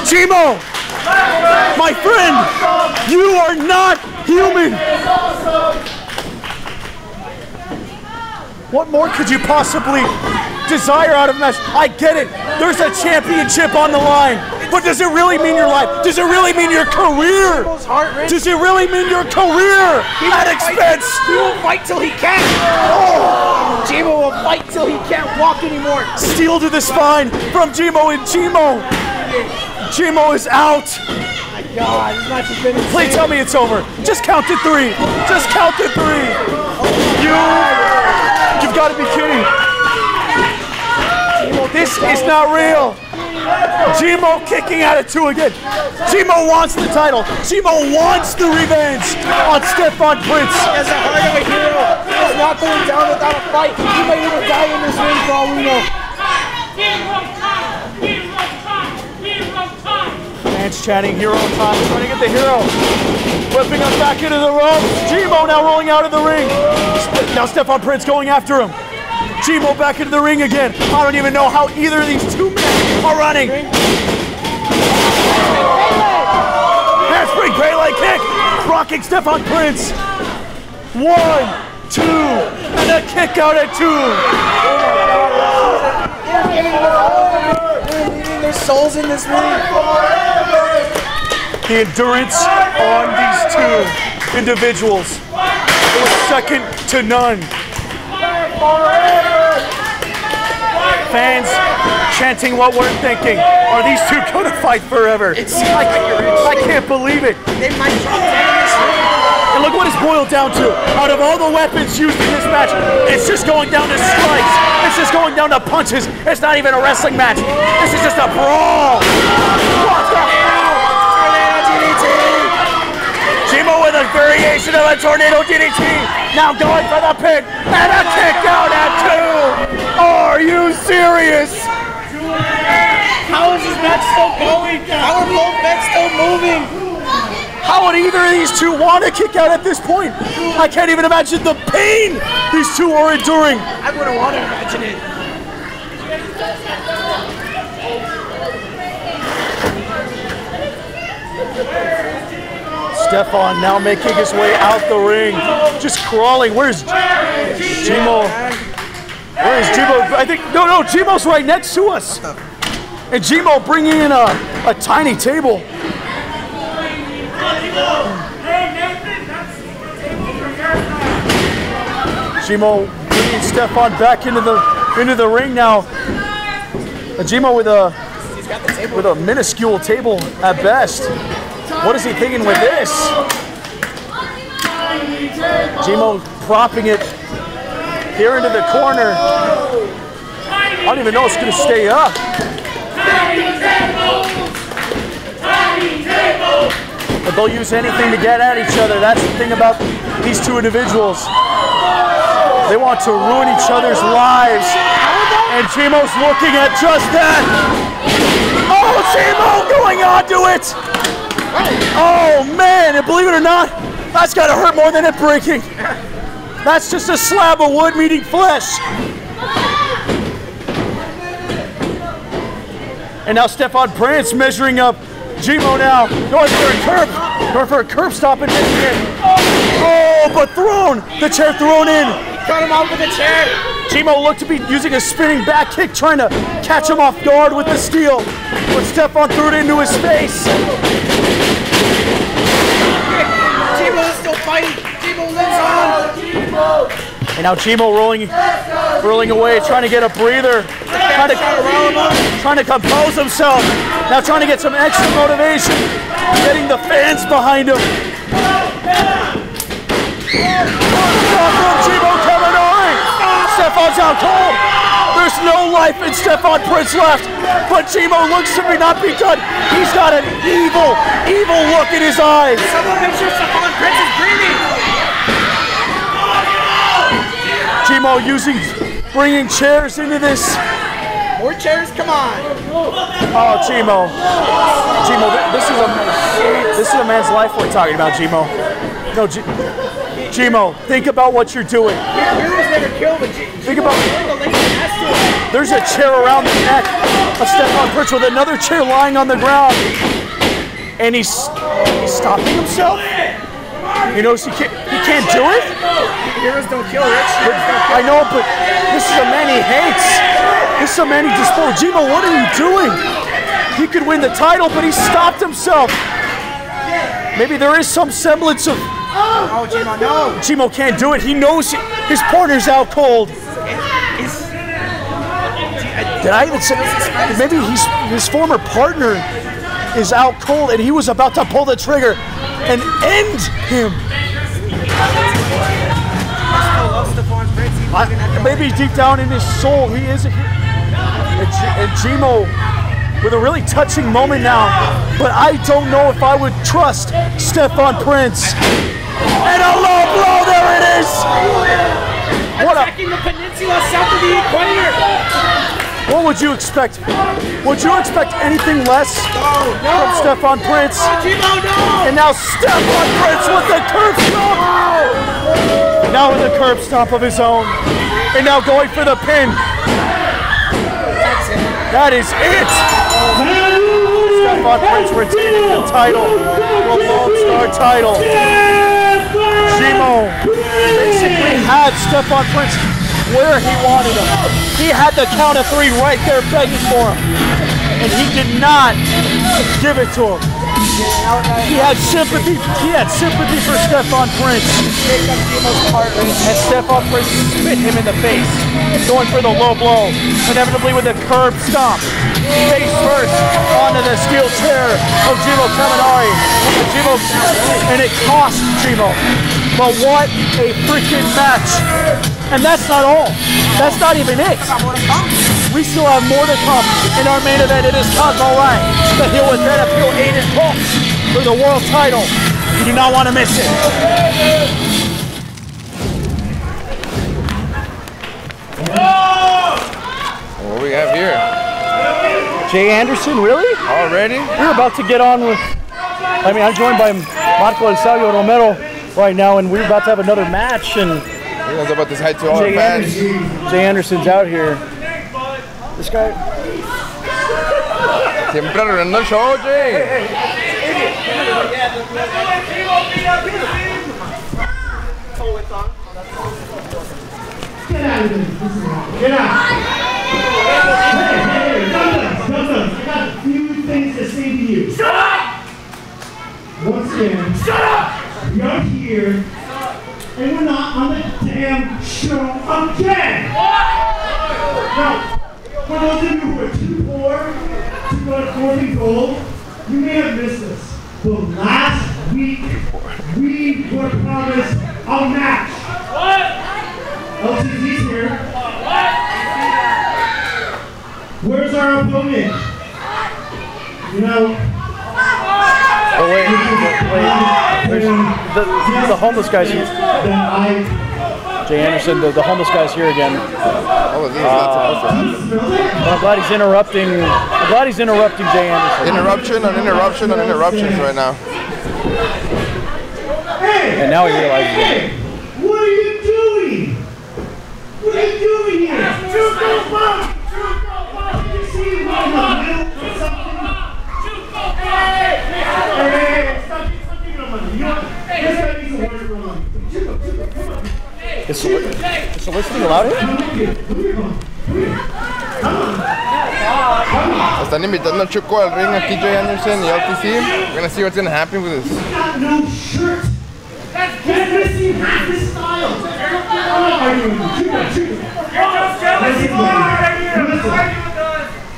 Cosmo, my friend, you are not human. What more could you possibly desire out of a match? I get it. There's a championship on the line. But does it really mean your life? Does it really mean your career? Does it really mean your career at expense? He will fight till he can't. Oh. Cosmo will fight till he can't walk anymore. Steel to the spine from Cosmo, and Cosmo is out. Oh my God, this match has been insane. Please tell me it's over. Just count to 3. Just count to 3. You've got to be kidding. This is not real. Cosmo kicking out at 2 again. Cosmo wants the title. Cosmo wants the revenge on Stephon Prince. He has the heart of a hero. He's not going down without a fight. He may even die in this ring for all we know. Fans chanting hero time, trying to get the hero. Whipping us back into the ropes. Cosmo now rolling out of the ring. Now Stephon Prince going after him. Cosmo back into the ring again. I don't even know how either of these two men are running. Handspring Pele kick. Rocking Stephon Prince. 1, 2, and a kick out at 2. They're leaving their souls in this ring. The endurance on these two individuals was second to none. Fans chanting what we're thinking. Are these two going to fight forever? I can't believe it. They might drop dead in this ring. And look what it's boiled down to. Out of all the weapons used in this match, it's just going down to strikes. It's just going down to punches. It's not even a wrestling match. This is just a brawl. What the hell? Cosmo with a variation of a tornado DDT. Now going for the pin. And a kick out at 2. Are you serious? How is this match still going? How are both men still moving? How would either of these two want to kick out at this point? I can't even imagine the pain these two are enduring. I wouldn't want to imagine it. Stephon now making his way out the ring. Just crawling. Where's Cosmo? Where's Cosmo? I think, no, Cosmo's right next to us. And Cosmo bringing in a tiny table. Cosmo bringing Stephon back into the ring now. Cosmo with a minuscule table at best. What is he thinking with this? Gmo propping it here into the corner. I don't even know it's going to stay up. But they'll use anything to get at each other. That's the thing about these two individuals. They want to ruin each other's lives. And Gmo's looking at just that. Oh, Gmo going on to it. Oh, man. And believe it or not, that's got to hurt more than it breaking. That's just a slab of wood meeting flesh. And now Stephon Prince measuring up. Gmo now going for a curb. Going for a curb stop and missing it. Oh, but thrown. The chair thrown in. Cut him off with the chair. Gmo looked to be using a spinning back kick, trying to catch him off guard with the steel. But Stephon threw it into his face. Gmo is still fighting. Gmo lives on. And now Gmo rolling away, trying to get a breather. Trying to compose himself. Now trying to get some extra motivation. Getting the fans behind him. Gmo Kaminari. Stephon's out cold. There's no life in Stephon Prince left. But Gmo looks to not be done. He's got an evil look in his eyes. Someone make sure Stephon Prince is breathing. Gmo bringing chairs into this. More chairs, come on. Oh, Gmo, this is a man's life we're talking about, Gmo. No, Gmo, think about what you're doing. Heroes never kill, but think about. There's a chair around the neck of Stephon Prince with another chair lying on the ground, and he's stopping himself. He knows he can't do it. Heroes don't kill, Rich. I know, but this is a man he hates. This is a man he disposed. Gmo, what are you doing? He could win the title, but he stopped himself. Maybe there is some semblance of. Oh, Gmo, no. Gmo can't do it. He knows his partner's out cold. Did I even say? Maybe his former partner is out cold, and he was about to pull the trigger and end him. Maybe deep down in his soul, he is a hero. And Gmo with a really touching moment now, but I don't know if I would trust Stephon Prince. And a low blow, there it is! Attacking the peninsula south of the equator! What would you expect? Would you expect anything less from Stephon Prince? Gmo, no! And now Stephon Prince with the curb stomp! Now with a curb stomp of his own. And now going for the pin. That is it! Stephon Prince retaining the title, the Lone Star title. Gmo basically had Stephon Prince where he wanted him. He had the count of 3 right there begging for him. And he did not give it to him. He had sympathy for Stephon Prince. And Stephon Prince spit him in the face, going for the low blow, inevitably with a curb stomp. Face first onto the steel chair of Gmo Kaminari. And it cost Gmo. But what a freaking match. And that's not all. That's not even it. We still have more to come in our main event. It is Cosmo the heel with that appeal Aydan Colt for the world title. You do not want to miss it. What do we have here? Jay Anderson, really? Already? We're about to get on with, I'm joined by Marco El Sabio Romero right now, and we're about to have another match. And We're about to head to all our fans. Jay Anderson's out here. This guy. Siempre arruinando el show, Jay. Get out of here. Get out. Hey, fellas, I got a few things to say to you. Shut up! Once again, Shut up! we are here, and we're not on the damn show again. Now, for those of you who are too poor to go to 4th and gold, you may have missed this. So last week, we were promised a match. What? LTZ's here. What? Where's our opponent? You know. Oh wait. The homeless guy's here. Jay Anderson, the homeless guy's here again. Oh, this is not supposed to happen. I'm glad he's interrupting. I'm glad he's interrupting Jay Anderson. Interruption on interruption on interruptions right now. And now he realizes it. What are you doing? What are you doing here? Chuco, Bumm! Chuco, Bumm! Did you see him in the middle or something? Chuco, hey! Stop thinking of money. You know, this guy needs a word for money. Chuco, come on. Is soliciting allowed here? Están invitando a Chuco al ring aquí, Jay Anderson y LTC. We're gonna see what's gonna happen with this. He's got no shirt. He's missing half his style.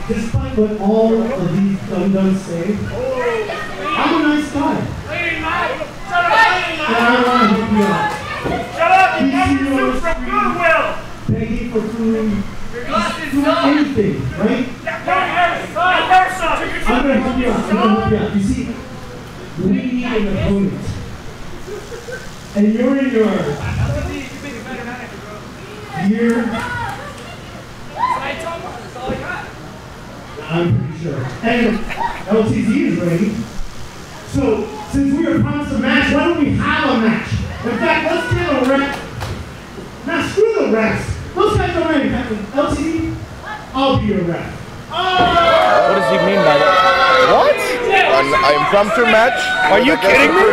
Despite what all of these dum-dums say, I'm a nice guy. And I want to help you out. Shut up! You got your food from Goodwill! Begging for food, doing anything, right? I'm gonna help you out. You see, we need an opponent. And you're in your year. I'm pretty sure. And LTZ is ready. So, since we were promised a match, why don't we have a match? In fact, let's get a rep. Now, screw the refs. Those guys don't have any. LTZ, I'll be your rep. What does he mean by that? What? An impromptu match. Are you kidding me?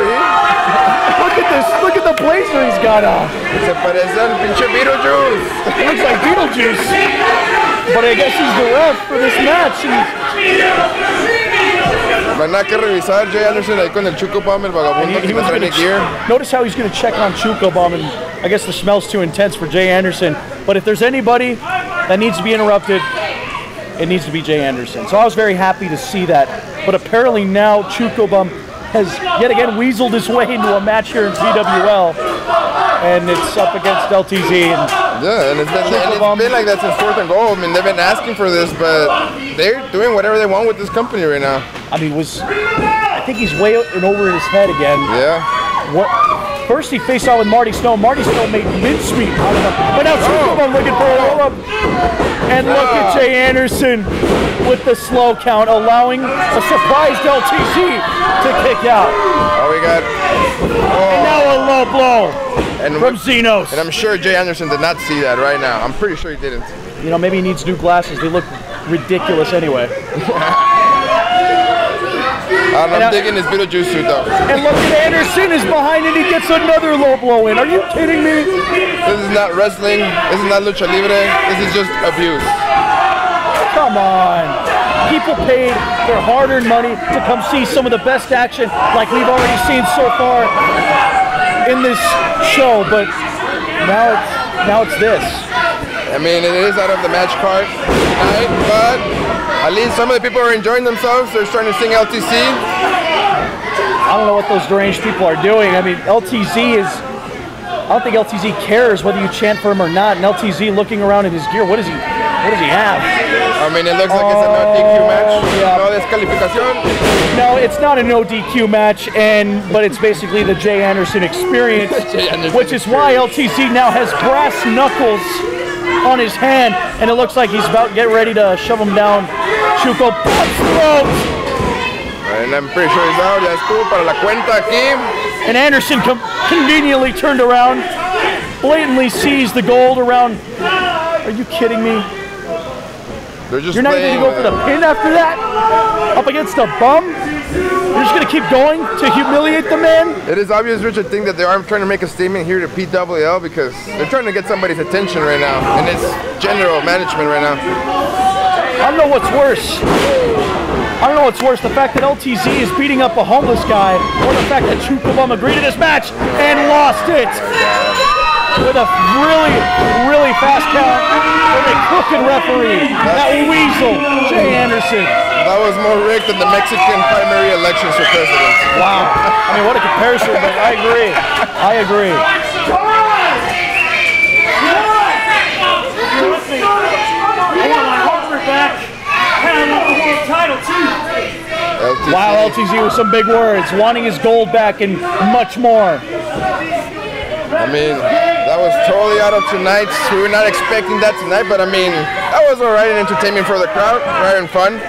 Look at this. Look at the blazer he's got on. Se parece al pinche Beetlejuice. He looks like Beetlejuice. But I guess he's the ref for this match. Van a que revisar Jay Anderson ahí con el Chuco Bumm, el vagabundo que no trae ni gear. Notice how he's going to check on Chuco Bumm, and I guess the smell's too intense for Jay Anderson. But if there's anybody that needs to be interrupted, it needs to be Jay Anderson. So I was very happy to see that. But apparently now Chuco Bumm has yet again weaseled his way into a match here in PWL. And it's up against LTZ. And yeah, and it's been like that since 4th and goal. I mean, they've been asking for this, but they're doing whatever they want with this company right now. I mean, I think he's way in over his head again. Yeah. First he faced off with Marty Snow. Marty Snow made mincemeat out of him. But now Chuco Bumm looking for a roll-up. And look at Jay Anderson with the slow count, allowing a surprised LTZ to kick out. Oh, we got... And now a low blow from Xenos. And I'm sure Jay Anderson did not see that right now. I'm pretty sure he didn't. You know, maybe he needs new glasses. They look ridiculous anyway. I'm digging his Beetlejuice suit though. And look at Anderson is behind and he gets another low blow in. Are you kidding me? This is not wrestling. This is not lucha libre. This is just abuse. Come on. People paid their hard-earned money to come see some of the best action like we've already seen so far in this show, but now it's this. I mean, it is out of the match card tonight, but at least some of the people are enjoying themselves. They're starting to sing LTC. I don't know what those deranged people are doing. I mean, I don't think LTZ cares whether you chant for him or not. And LTZ looking around in his gear, what does he have? I mean, it looks like it's a no DQ match. Yeah. No descalificación. No, it's not a no DQ match, but it's basically the Jay Anderson experience, which is why LTZ now has brass knuckles on his hand, and it looks like he's about to get ready to shove him down Chuco Bumm's throat. And I'm pretty sure he's out. Ya estuvo para la cuenta aquí. And Anderson conveniently turned around, blatantly sees the gold around. Are you kidding me? You're not even going to go for the pin after that? Up against the Bumm? You're just going to keep going to humiliate the man? It is obvious, Richard, think that they are trying to make a statement here to PWL because they're trying to get somebody's attention right now, and it's general management right now. I don't know what's worse. The fact that LTZ is beating up a homeless guy, or the fact that Chuco Bumm agreed to this match and lost it. with a really, really fast count from a crooked referee. That weasel, Jay Anderson. That was more rigged than the Mexican primary elections for president. Wow. I mean, what a comparison, but I agree. I agree. Wow, LTZ with some big words, wanting his gold back and much more. I mean, that was totally out of tonight's. We were not expecting that tonight, but I mean, that was alright and entertainment for the crowd, right and fun.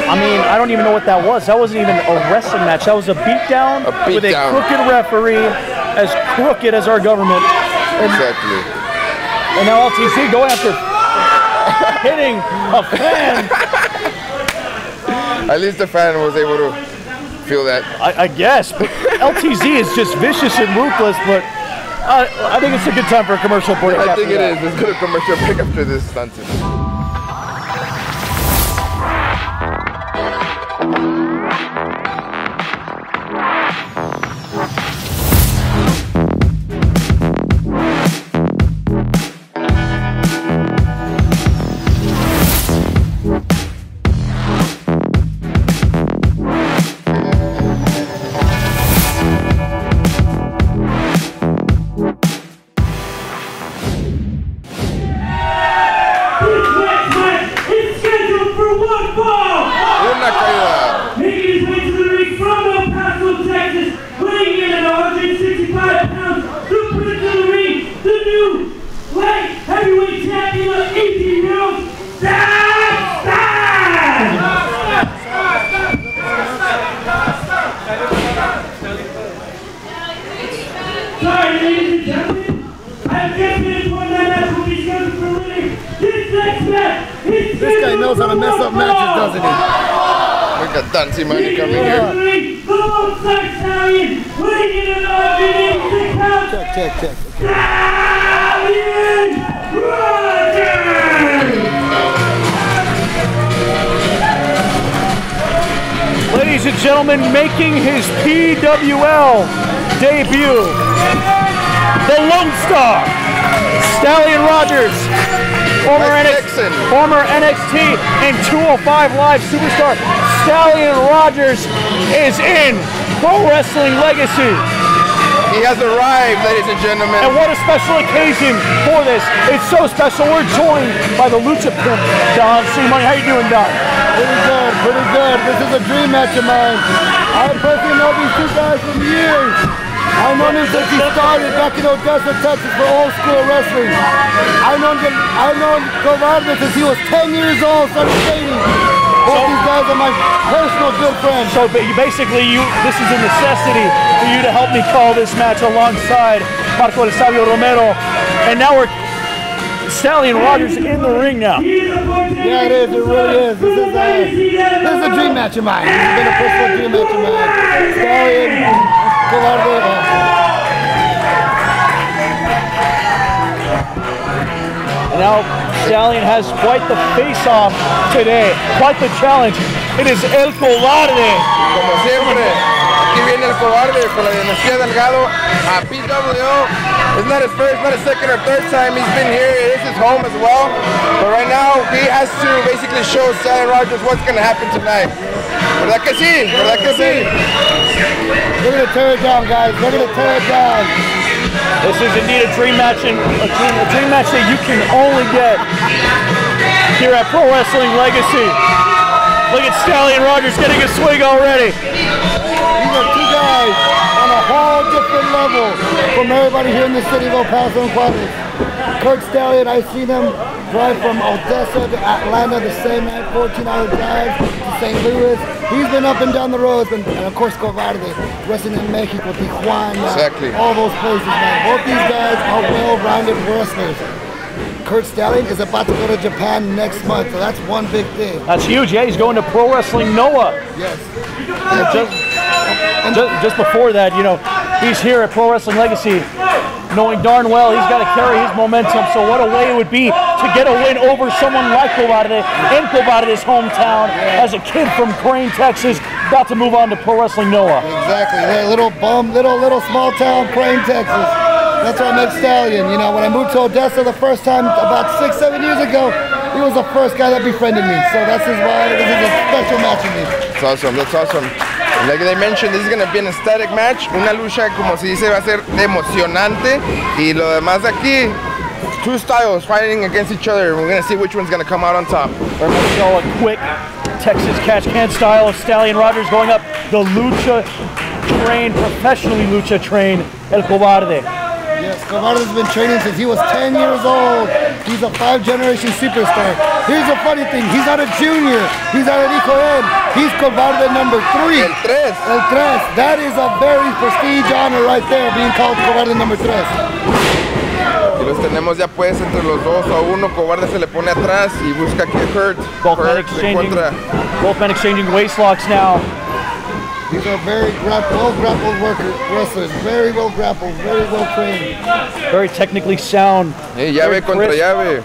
I mean, I don't even know what that was. That wasn't even a wrestling match. That was a beatdown with a crooked referee, as crooked as our government. Exactly. And now LTZ going after hitting a fan. At least the fan was able to feel that. I guess. But LTZ is just vicious and ruthless, but I think it's a good time for a commercial break. I think it is. Let's go to commercial break after this nonsense. This guy knows how to mess up matches, doesn't he? We got done C Money coming here. Check. Ladies and gentlemen, making his PWL debut, the Lone Star, Stallion Rogers. Former NXT and 205 Live superstar Stallion Rogers is in Pro Wrestling Legacy. He has arrived, ladies and gentlemen. And what a special occasion for this. It's so special. We're joined by the Lucha Pimp, Don C Money. How you doing, Don? Pretty good. This is a dream match of mine. I personally know these two guys for years. I've known him since he started back in Odessa, Texas for old school wrestling. I've known Cobarde since he was 10 years old, started skating. Both these guys are my personal good friends. So basically, this is a necessity for you to help me call this match alongside Marco El Sabio Romero. And now we're Stallion Rogers in the ring now. Yeah, it is. It really is. This is a dream match of mine. This has been a personal dream match of mine. Stallion, Cobarde. And now Stallion has quite the face-off today. Quite the challenge. It is El Cobarde. Como siempre, aquí viene El Cobarde con la dinastía Delgado a PWO. It's not his first, not his second or third time he's been here. It is his home as well. But right now, he has to basically show Stallion Rogers what's going to happen tonight. ¿Verdad que sí? ¿Verdad que sí? We're going to tear it down, guys. We're going to tear it down. This is indeed a dream match, and a dream match that you can only get here at Pro Wrestling Legacy. Look at Stallion Rogers getting a swing already. These are two guys on a whole different level from everybody here in the city of El Paso and Juarez. Curt Stallion, I've seen him drive from Odessa to Atlanta the same night, 14-hour drive to St. Louis. He's been up and down the roads, and of course Cobarde, wrestling in Mexico, Tijuana, exactly. All those places, man. Both these guys are well-rounded wrestlers. Curt Stallion is about to go to Japan next month, so that's one big thing. That's huge. Yeah, he's going to Pro Wrestling Noah. Yes. Just before that, you know, he's here at Pro Wrestling Legacy, knowing darn well he's got to carry his momentum. So what a way it would be to get a win over someone like Cobarde in Cobarde's hometown as a kid from Crane, Texas, about to move on to Pro Wrestling Noah. Exactly. Yeah, little Bumm, little small town, Crane, Texas. That's why I met Stallion. You know, when I moved to Odessa the first time about 6-7 years ago, he was the first guy that befriended me. So that's why this is a special match for me. That's awesome. That's awesome. Like they mentioned, this is going to be an aesthetic match. Una lucha, como se dice, va a ser emocionante. Y lo demás de aquí, two styles fighting against each other. We're going to see which one's going to come out on top. We're going to show a quick Texas catch-can style of Stallion Rogers going up the lucha train, professionally lucha train, El Cobarde. Yes, Cobarde's been training since he was 10 years old. He's a 5th-generation superstar. Here's the funny thing, he's not a junior. He's not an hijo de él. He's Cobarde number 3. El tres. El tres. That is a very prestige honor right there, being called Cobarde number 3. Y los tenemos ya pues entre los 2-1. Cobarde se le pone atrás y busca aquí a Curt. Both men exchanging waist locks now. These are very well-grappled wrestlers. Very well grappled, very well trained. Very technically sound. Hey, llave contra llave.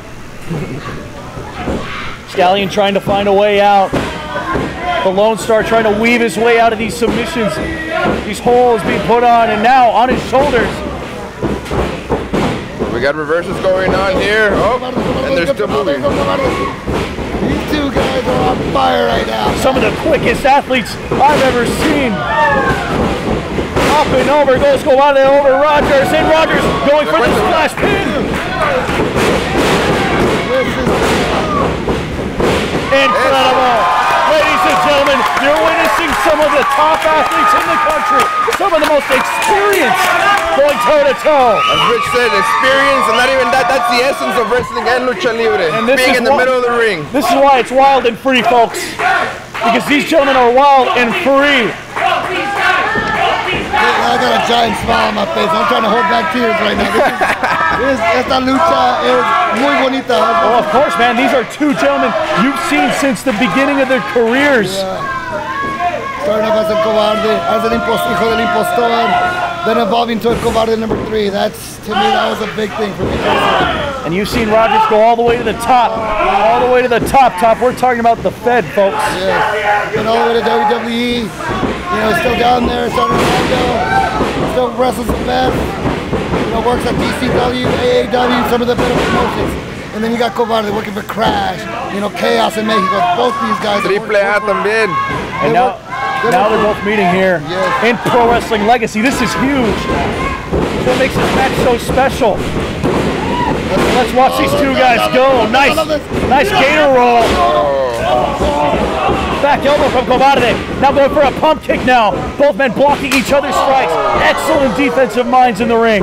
Stallion trying to find a way out. The Lone Star trying to weave his way out of these submissions. These holes being put on, and now on his shoulders. We got reverses going on here. Oh, and they're still moving. These two guys are on fire right now. Some of the quickest athletes I've ever seen. Up and over goes Cobarde over Rogers, and Rogers going for the splash pin. Incredible. Ladies and gentlemen, you're witnessing some of the top athletes in the country. Some of the most experienced going toe-to-toe. As Rich said, experience, and not even that, that's the essence of wrestling and lucha libre. And being in the middle of the ring. This is why it's wild and free, folks. Because these gentlemen are wild and free. I got a giant smile on my face. I'm trying to hold back tears right now. Esta lucha es muy bonita. Oh, of course, man. These are two gentlemen you've seen since the beginning of their careers. Yeah. Starting off as a Cobarde, as an hijo del impostor, then evolving to a Cobarde number 3. That's, to me, that was a big thing for me. And you've seen Rogers go all the way to the top. All the way to the top. We're talking about the Fed, folks. Yeah. And all the way to WWE. You know, still down there, still in Orlando, still wrestles the best. You know, works at DCW, AAW, some of the better promotions. And then you got Cobarde working for Crash, you know, Chaos in Mexico. Both these guys. Triple A también. And now they're both meeting here in Pro Wrestling Legacy. This is huge. What makes this match so special? Let's watch these two guys go. Nice gator roll. Back elbow from Cobarde. Now going for a pump kick now. Both men blocking each other's strikes. Excellent defensive minds in the ring.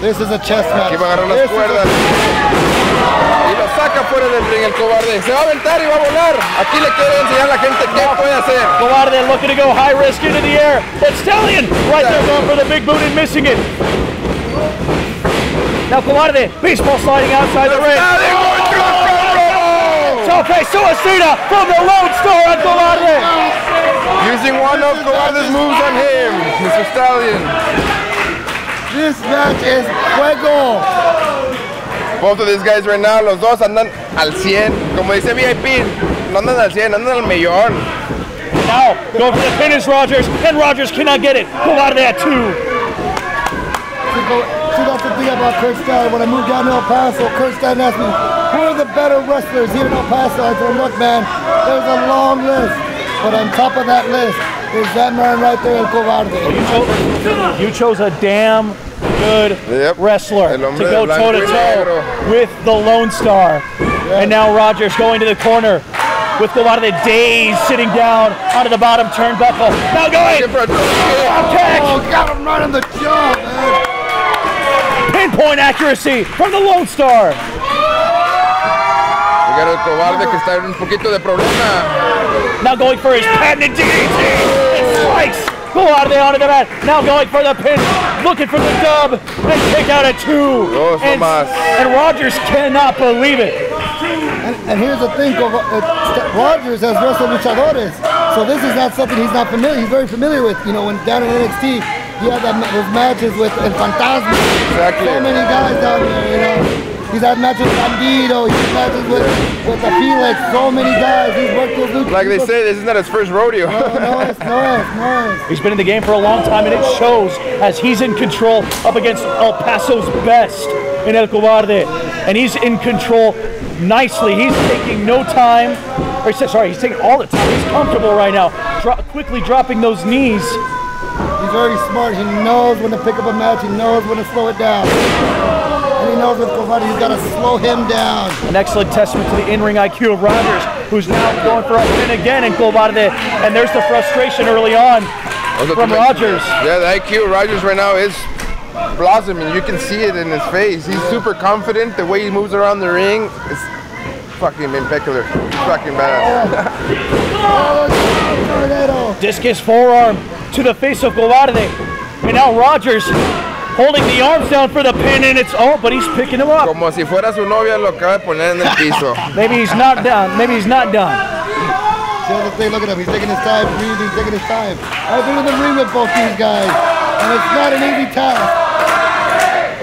This is a chess match. Aquí va a agarrar las cuerdas. Y lo saca fuera del ring el Cobarde. Se va a aventar y va a volar. Aquí le quiere enseñar a la gente qué puede hacer. Cobarde looking to go high risk into the air. But Stallion right there going for the big boot and missing it. Now Cobarde, baseball sliding outside the ring. Okay, Suicida from the Lone Star on Cobarde. Using one of Cobarde's moves on him, Mr. Stallion. This match is fuego. Both of these guys right now, los dos andan al 100. Como dice VIP, no andan al 100, andan al millón. Now, going for the pin is Rogers, and Rogers cannot get it. Cobarde at 2. See, that's the thing about Curt Stallion. When I moved down to El Paso, Curt Stallion asked me, who are the better wrestlers here in El Paso? I told him, look, man, there's a long list. But on top of that list is that man right there, El Cobarde. You chose a damn good wrestler to go toe-to-toe with the Lone Star. Yeah. And now Rogers going to the corner with Cobarde dazed, sitting down onto the bottom turnbuckle. Now going! Oh, got him right on the jaw, man. Pinpoint accuracy from the Lone Star. El Cobarde que está en un poquito de problema. Now going for his patented DDT. And strikes Cobarde onto the mat. Now going for the pin. Looking for the dub. And kick out at 2. And Rogers cannot believe it. And here's the thing, Rogers has wrestled luchadores. So this is not something he's not familiar. He's very familiar with. You know, when down in NXT, he had those matches with El Fantasma. Exactly. So many guys down there, you know. He's had matches with Bandido. He's had matches with the Felix. So many guys. He's worked with Lucha. Like they said, this is not his first rodeo. No. He's been in the game for a long time, and it shows as he's in control up against El Paso's best in El Cobarde. And he's in control nicely. He's taking no time. Or he's taking all the time. He's comfortable right now. Quickly dropping those knees. He's very smart. He knows when to pick up a match. He knows when to slow it down. And he knows with Cobarde, he's got to slow him down. An excellent testament to the in-ring IQ of Rogers, who's now going for a win again in Cobarde. And there's the frustration early on from Rogers. Yeah, the IQ of Rogers right now is blossoming. You can see it in his face. He's super confident. The way he moves around the ring is fucking impeccable. Fucking badass. Discus forearm to the face of Cobarde. And now Rogers holding the arms down for the pin, and it's but he's picking him up. Como si fuera su novia, lo acaba de poner en el piso. Maybe he's not down. Maybe he's not done. See the thing, look at him. He's taking his time, breathing, taking his time. I've been in the ring with both these guys, and it's not an easy task.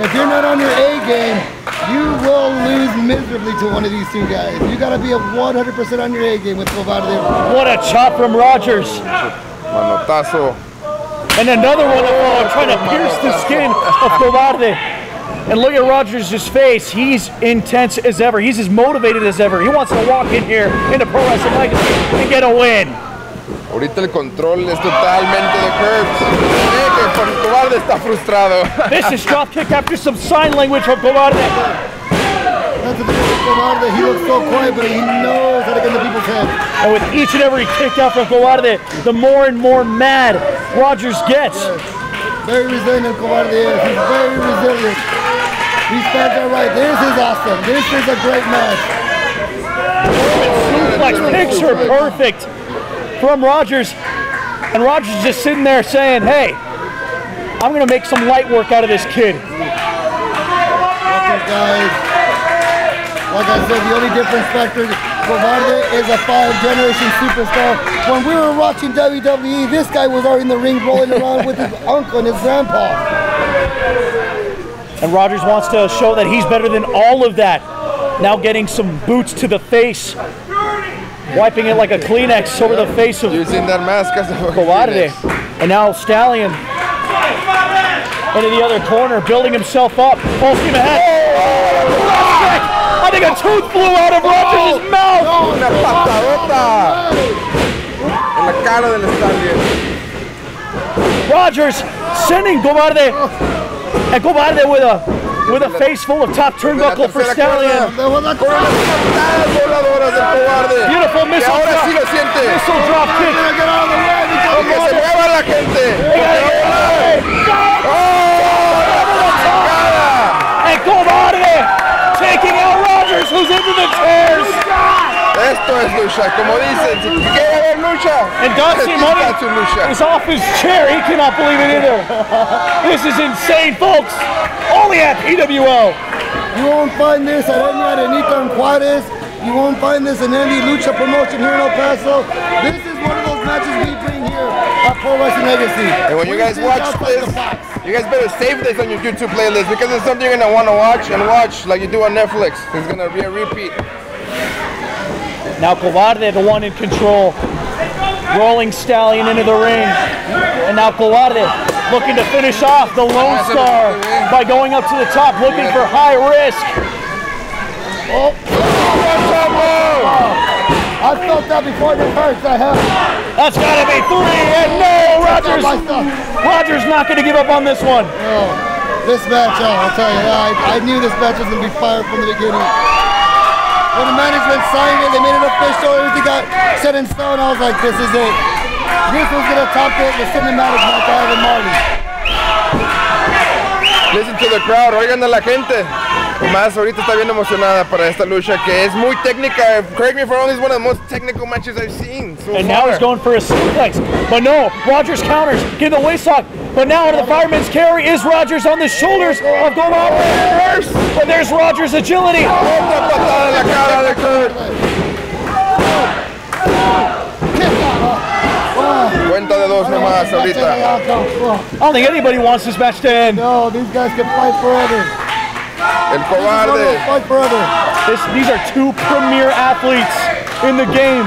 If you're not on your A game, you will lose miserably to one of these two guys. You got to be 100% on your A game with Cobarde. What a chop from Rogers. Manotazo. And another one trying to pierce the skin of Cobarde. And look at Rogers' face. He's intense as ever. He's as motivated as ever. He wants to walk in here into Pro Wrestling Legacy and get a win. Ahorita el control es totalmente de Curt. Cobarde está frustrado. This is drop kick after some sign language from Cobarde. That's the thing with Cobarde. He looks so quiet, but he knows how to get in the people's head. And with each and every kick out from Cobarde, the more and more mad Rogers gets. Yes. Very resilient Cobarde is. He's very resilient. These fans are right. This is awesome. This is a great match. Suplex picture perfect from Rogers. And Rogers just sitting there saying, hey, I'm going to make some light work out of this kid. Okay, guys. Like I said, the only difference factor, Cobarde is a 5th-generation superstar. When we were watching WWE, this guy was already in the ring rolling around with his uncle and his grandpa. And Rogers wants to show that he's better than all of that. Now getting some boots to the face. Wiping it like a Kleenex over the face of Using that mask as a Cobarde. And now Stallion into the other corner, building himself up. Full steam ahead. I think a tooth flew out of Rogers' mouth. Una patadota en la cara del Stallion. Rogers sending Cobarde, and Cobarde with a face full of top turnbuckle for Stallion. Beautiful missile drop, missile drop kick. Que se mueva la gente. And Cobarde taking out Rogers, who's into the chairs. Esto es lucha, como dicen, si quiere ver lucha, And C Money is off his chair. He cannot believe it either. This is insane, folks. Only at PWO. You won't find this at any Arenita in Juarez. You won't find this in any lucha promotion here in El Paso. This is one of those matches we bring here at Pro Wrestling Legacy. And when you guys watch this, you guys better save this on your YouTube playlist because it's something you're gonna want to watch and watch like you do on Netflix. It's gonna be a repeat. Now Cobarde, the one in control, rolling Stallion into the ring. And now Cobarde looking to finish off the Lone Star by going up to the top, looking for high risk. I felt that before it hurts. I have. That's got to be 3, and no, Rogers not going to give up on this one. This match, I'll tell you, I knew this match was going to be fire from the beginning. When the management signed it, they made it official, everything got set in stone, I was like, this is it. This was going to top the cinematic match I have in Marty. Listen to the crowd, oigan a la gente. Más ahorita está bien emocionada para esta lucha que es muy técnica. Correct me if I'm wrong, this is one of the most technical matches I've seen so And far. now he's going for a suplex. But no, Rogers counters, get the waist lock. But now into the fireman's carry is Rogers on the shoulders of Cobarde. But there's Rogers' agility. Otra patada en la cara de Curt. Cuenta de dos nomás ahorita. I don't think anybody wants this match to end. No, these guys can fight forever. El Cobarde. Fight forever. These are two premier athletes in the game.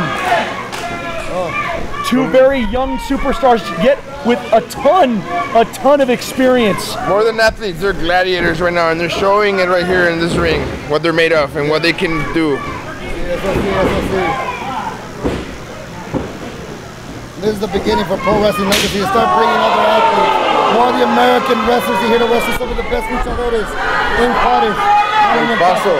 Two very young superstars, yet with a ton of experience. More than athletes, they're gladiators right now, and they're showing it right here in this ring, what they're made of and what they can do. This is the beginning for pro wrestling legacy. To start bringing other athletes, more of the American wrestlers here to wrestle some of the best luchadores in Juárez. Paso.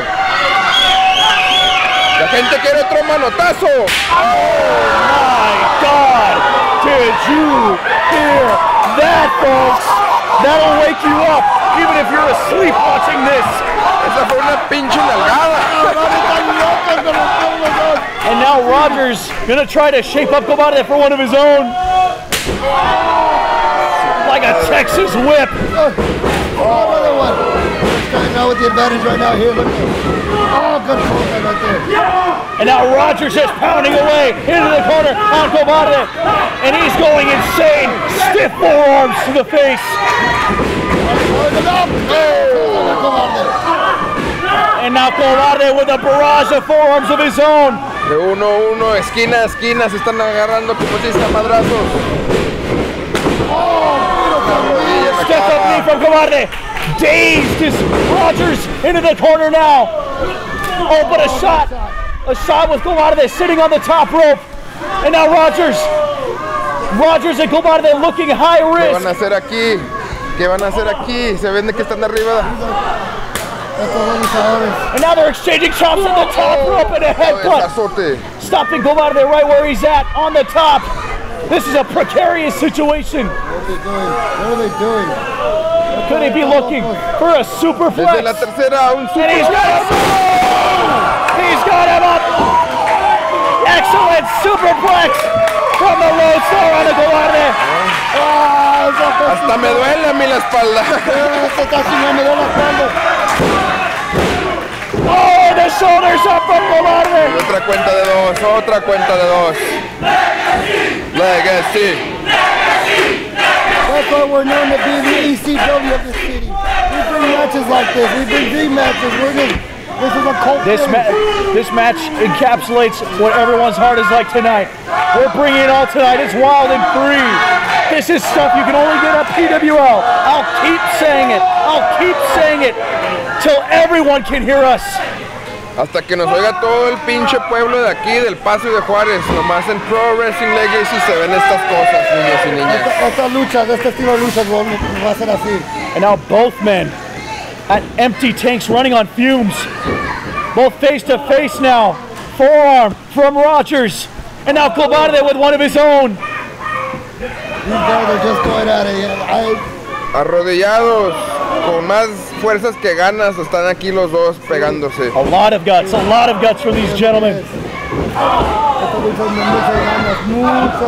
La gente quiere otro manotazo. My God! Did you hear that, folks? That'll wake you up, even if you're asleep watching this. Esa fue una pinche nalgada. And now Rogers gonna try to shape up Cobarde for one of his own. Like a Texas whip. Another one. Starting out with the advantage right now here. Look at him. Oh, good forehead right there. And now Rogers is pounding away into the corner on Cobarde. And he's going insane. Stiff forearms to the face. And now Cobarde with a barrage of forearms of his own. De uno a uno, esquina a esquina, se están agarrando como si están madrazos. Step up knee from Cobarde. Dazed is Rogers into the corner now. Oh, but a shot with Cobarde sitting on the top rope. And now Rogers and Cobarde looking high ¿Qué risk. van a hacer aquí? ¿Qué van a hacer aquí? Se ven de que están arriba. And now they're exchanging chops on the top rope and a headbutt. Stopping Cobarde right where he's at, on the top. This is a precarious situation. What are they doing? Could he be looking for a superflex? Desde la tercera, un And he's got him. He's got him up. Excellent superflex from the Lone Star on the Cobarde. Hasta me duele a mí la espalda. Oh, the shoulders up from Cobarde. Otra cuenta de dos, otra cuenta de dos. Legacy. That's why we're known to be the ECW of the city. We bring matches like this. We bring dream matches. This is a cult. This match encapsulates what everyone's heart is like tonight. We're bringing it all tonight. It's wild and free. This is stuff you can only get at PWL. I'll keep saying it. I'll keep saying it till everyone can hear us. Hasta que nos oiga todo el pinche pueblo de aquí, del Paso y de Juárez. Nomás en Pro Wrestling Legacy se ven estas cosas, niños y niñas. Estas luchas, este estilo de luchas va a ser así. And now both men at empty tanks running on fumes. Both face to face now. Forearm from Rogers. And now Cobarde with one of his own. These guys are just going at it. Arrodillados, con más fuerzas que ganas, están aquí los dos pegándose. A lot of guts from these gentlemen.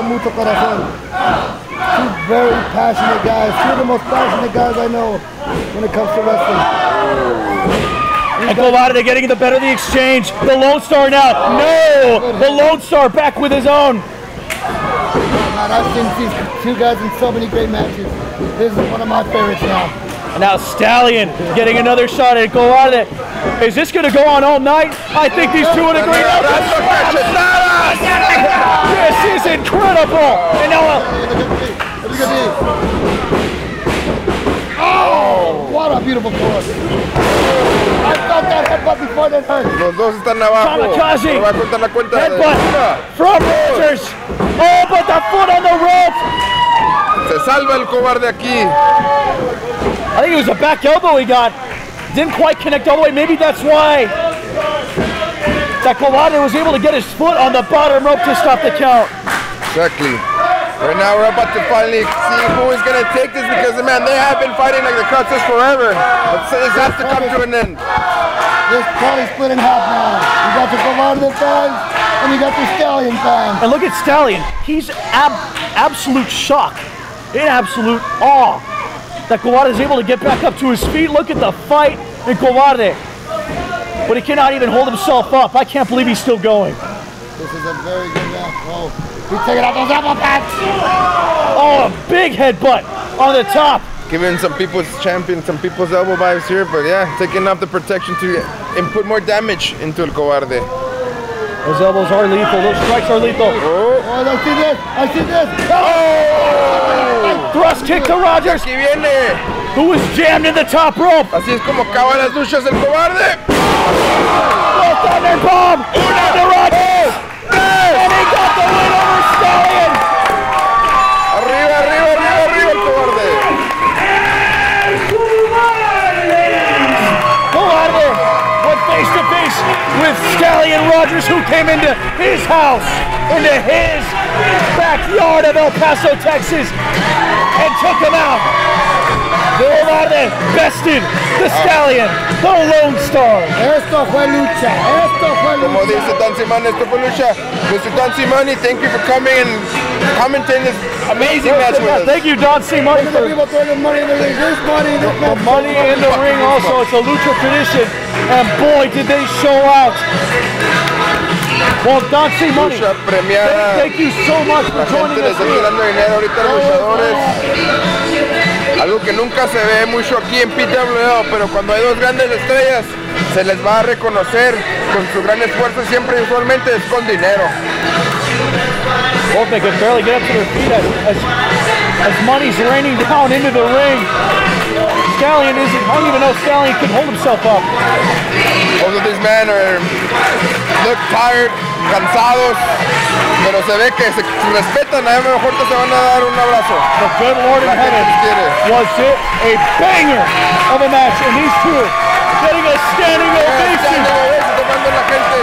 Mucho corazón. Two very passionate guys. Two of the most passionate guys I know when it comes to wrestling. And Cobarde getting the better of the exchange. The Lone Star now. No! The Lone Star back with his own. Man, I've seen these two guys in so many great matches. This is one of my favorites now. And now Stallion getting another shot at Cobarde. Is this going to go on all night? I think these two would agree. This is incredible. And now oh, what a beautiful cross. I felt that headbutt before that hurt. Los dos están abajo. Kamikaze. Me va a contar la cuenta de headbutt from Rogers. Oh, but the foot on the rope. Se salva el Cobarde aquí. I think it was a back elbow he got. Didn't quite connect all the way. Maybe that's why that Cobarde was able to get his foot on the bottom rope to stop the count. Exactly. Right now we're about to finally see who is going to take this because, man, they have been fighting like the crowd says forever. But this has to come to an end. This probably split in half now. You got the Cobarde fans and you got the Stallion fans. And look at Stallion. He's absolute shock, in absolute awe that Cobarde is able to get back up to his feet. Look at the fight in Cobarde. But he cannot even hold himself up. I can't believe he's still going. This is a very good match. Oh, he's taking out those apple pats. Oh, a big headbutt on the top giving some people's champion, some people's elbow vibes here, but yeah, taking off the protection to input more damage into el Cobarde. Those elbows are lethal. Those strikes are lethal. Oh, I see this. I see this. oh. Thrust kick to Rogers, Aquí viene. who was jammed in the top rope. Así es como acaba las luchas el Cobarde. Well done there, Bumm. Una to Rogers. And he got the win over Stallion. Arriba, arriba, arriba, arriba el Cobarde. Cobarde went face to face with Stallion Rogers, who came into his house, into his backyard of El Paso, Texas, and took him out. Cobarde bested the Stallion, the Lone Star. Esto fue lucha. Esto fue Como lucha. dice Don Simón, esto fue lucha. Mr. Don Simón, thank you for coming and commentating this amazing match with us. Thank you, Don C. Money, The for people throwing the money in the ring. This money. This the money in the ring also. It's a lucha tradition, and boy, did they show out. Well, Don C. Money, Lucha premiada. thank you so much for La joining gente us les está here. tirando dinero ahorita a los luchadores. Algo que nunca se ve mucho aquí en PWO, pero cuando hay dos grandes estrellas, se les va a reconocer con su gran esfuerzo, siempre y usualmente es con dinero. Both they could barely get up to their feet as Money's raining down into the ring. Stallion isn't, I don't even know if Stallion can hold himself up. Both of these men look tired, cansados, pero se ve que se respetan, a lo mejor se van a dar un abrazo. The good Lord in La gente heaven, los quiere. was it a banger of a match, and these two getting a standing ovation. Tomando la gente.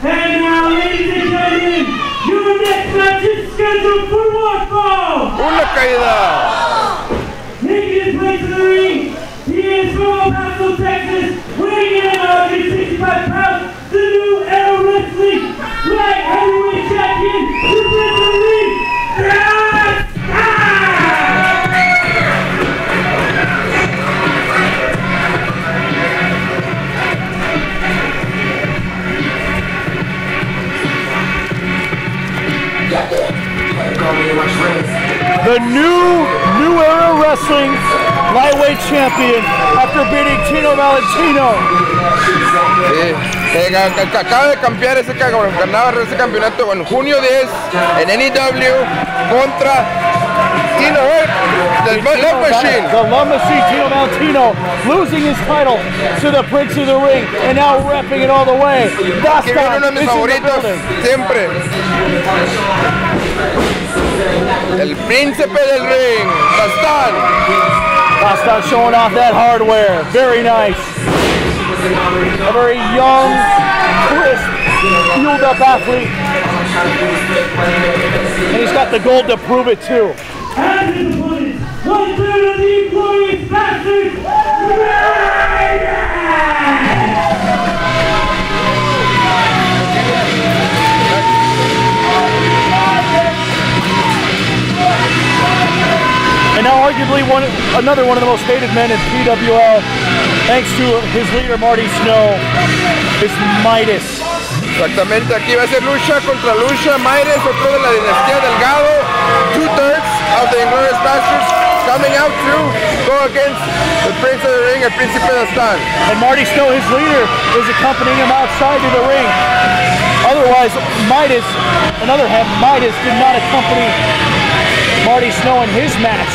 And now, ladies and gentlemen, your next match is scheduled for one fall. Una caída. Making his way to the ring, he is from El Paso, Texas, weighing in at 165 pounds, the new era wrestling light heavyweight champion, representing Dastan! The new era wrestling lightweight champion after beating Tino Valentino. Sí, acaba de campear ese ganaba ese campeonato en junio 10 en NEW contra Tino, the Love Machine. The Love Machine, Tino Valentino, losing his title to the Prince of the Ring, and now repping it all the way. Aquí viene uno de mis favoritos siempre. El príncipe del ring, Dastan. Dastan showing off that hardware. Very nice. A very young, crisp, fueled up athlete. And he's got the gold to prove it too. And his opponent, 1/3 of the glorious bastards, And now arguably another one of the most hated men in PWL, thanks to his leader Marty Snow, is Midas. Exactamente, aquí va a ser lucha contra lucha. Midas, otro de la dinastía Delgado, 2/3 of the Inglourious Bastards, coming out to go against the Prince of the Ring, el Príncipe Dastan. And Marty Snow, his leader, is accompanying him outside of the ring. Otherwise, Midas, Midas did not accompany Marty Snow in his match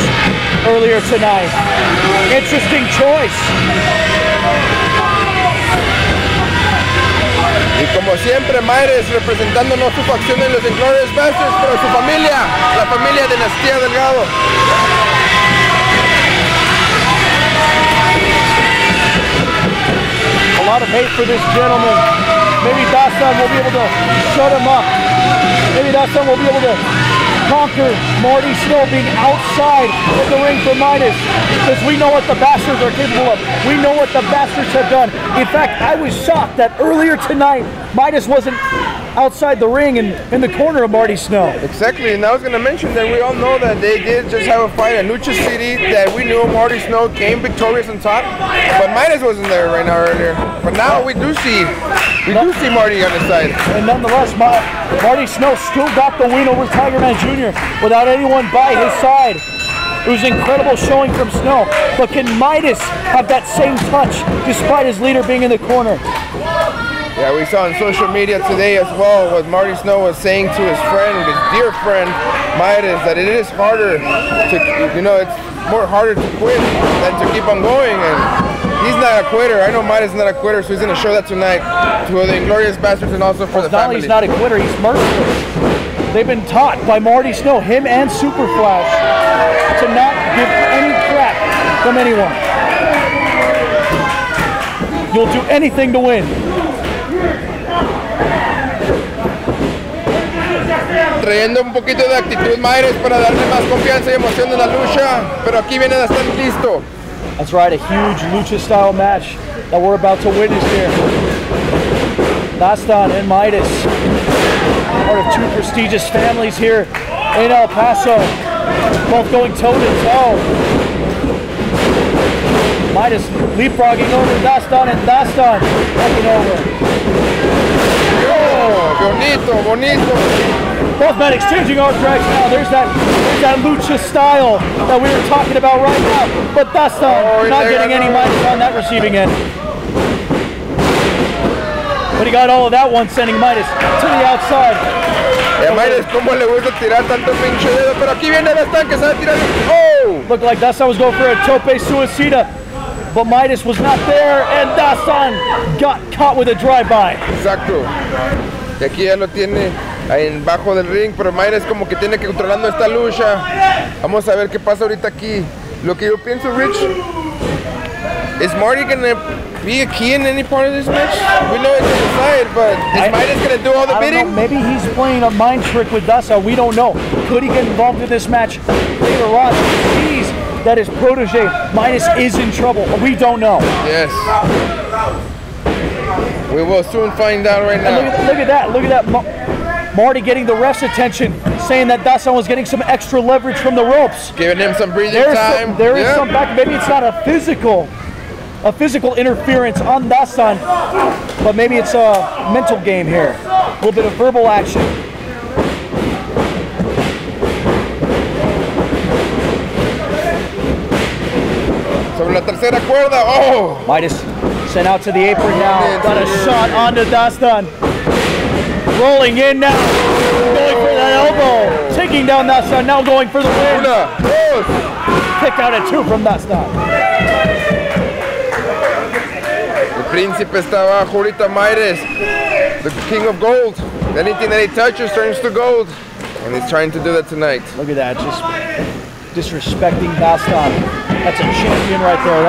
earlier tonight. Interesting choice. Y como siempre, Midas representando no su facción en los Inglourious Basterds, pero su familia, la familia Dinastía Delgado. A lot of hate for this gentleman. Maybe Dastan will be able to shut him up. Maybe Dastan will be able to conquer Marty Snow being outside of the ring for Midas, because we know what the Bastards are capable of. We know what the Bastards have done. In fact, I was shocked that earlier tonight Midas wasn't outside the ring in the corner of Marty Snow. Exactly, and I was going to mention that we all know that they did just have a fight at Lucha City, that we knew Marty Snow came victorious on top, but Midas wasn't there right now earlier. But now we do see Marty on his side. And nonetheless, Marty Snow still got the win over Tiger Man Jr. without anyone by his side. It was an incredible showing from Snow, but can Midas have that same touch despite his leader being in the corner? Yeah, we saw on social media today as well what Marty Snow was saying to his friend, his dear friend, Midas, that it is harder to, it's more harder to quit than to keep on going. And he's not a quitter. I know Midas is not a quitter, so he's going to show that tonight to the Inglourious Basterds and also for the family. Not only he's not a quitter, he's merciless. They've been taught by Marty Snow, him and Super Flash, to not give any crap from anyone. You'll do anything to win. Trayendo un poquito de actitud Midas para darle más confianza y emoción en la lucha, pero aquí viene Dastan listo. That's right, a huge lucha style match that we're about to witness here. Dastan and Midas, part of two prestigious families here in El Paso, both going toe to toe. Midas leapfrogging over Dastan and Dastan taking over. Oh, bonito, bonito. Both men exchanging arm drags now. There's that lucha style that we were talking about right now. But Dastan not getting any Midas on that receiving end. But he got all of that one, sending Midas to the outside. Yeah, Midas, como le gusta tirar tanto pinche dedo, pero aquí viene Dastan que sabe tirar. Oh! Looked like Dastan was going for a tope suicida, but Midas was not there, and Dastan got caught with a drive-by. Exacto. Y aquí ya lo tiene ahí bajo del ring, pero Midas como que tiene que controlando esta lucha. Vamos a ver qué pasa ahorita aquí. Lo que yo pienso, Rich, is Marty gonna be a key in any part of this match? We know it's on the side, but is Midas gonna do all the bidding? Maybe he's playing a mind trick with Dastan. We don't know. Could he get involved in this match later on? He sees that his protege Midas is in trouble. We don't know. Yes. We will soon find out right now. Look at that. Marty getting the ref's attention, saying that Dastan was getting some extra leverage from the ropes. Giving him some breathing time. There is some back. Maybe it's not a physical interference on Dastan, but maybe it's a mental game here. A little bit of verbal action. Sobre la tercera cuerda. Oh! Midas sent out to the apron now. Got a shot onto Dastan. Rolling in now. Going for that elbow. Taking down Dastan. Now going for the win. Kick out at 2 from Dastan. El príncipe está abajo ahorita, Midas. The king of gold. Anything that he touches turns to gold. And he's trying to do that tonight. Look at that. Just disrespecting Dastan. That's a champion right there.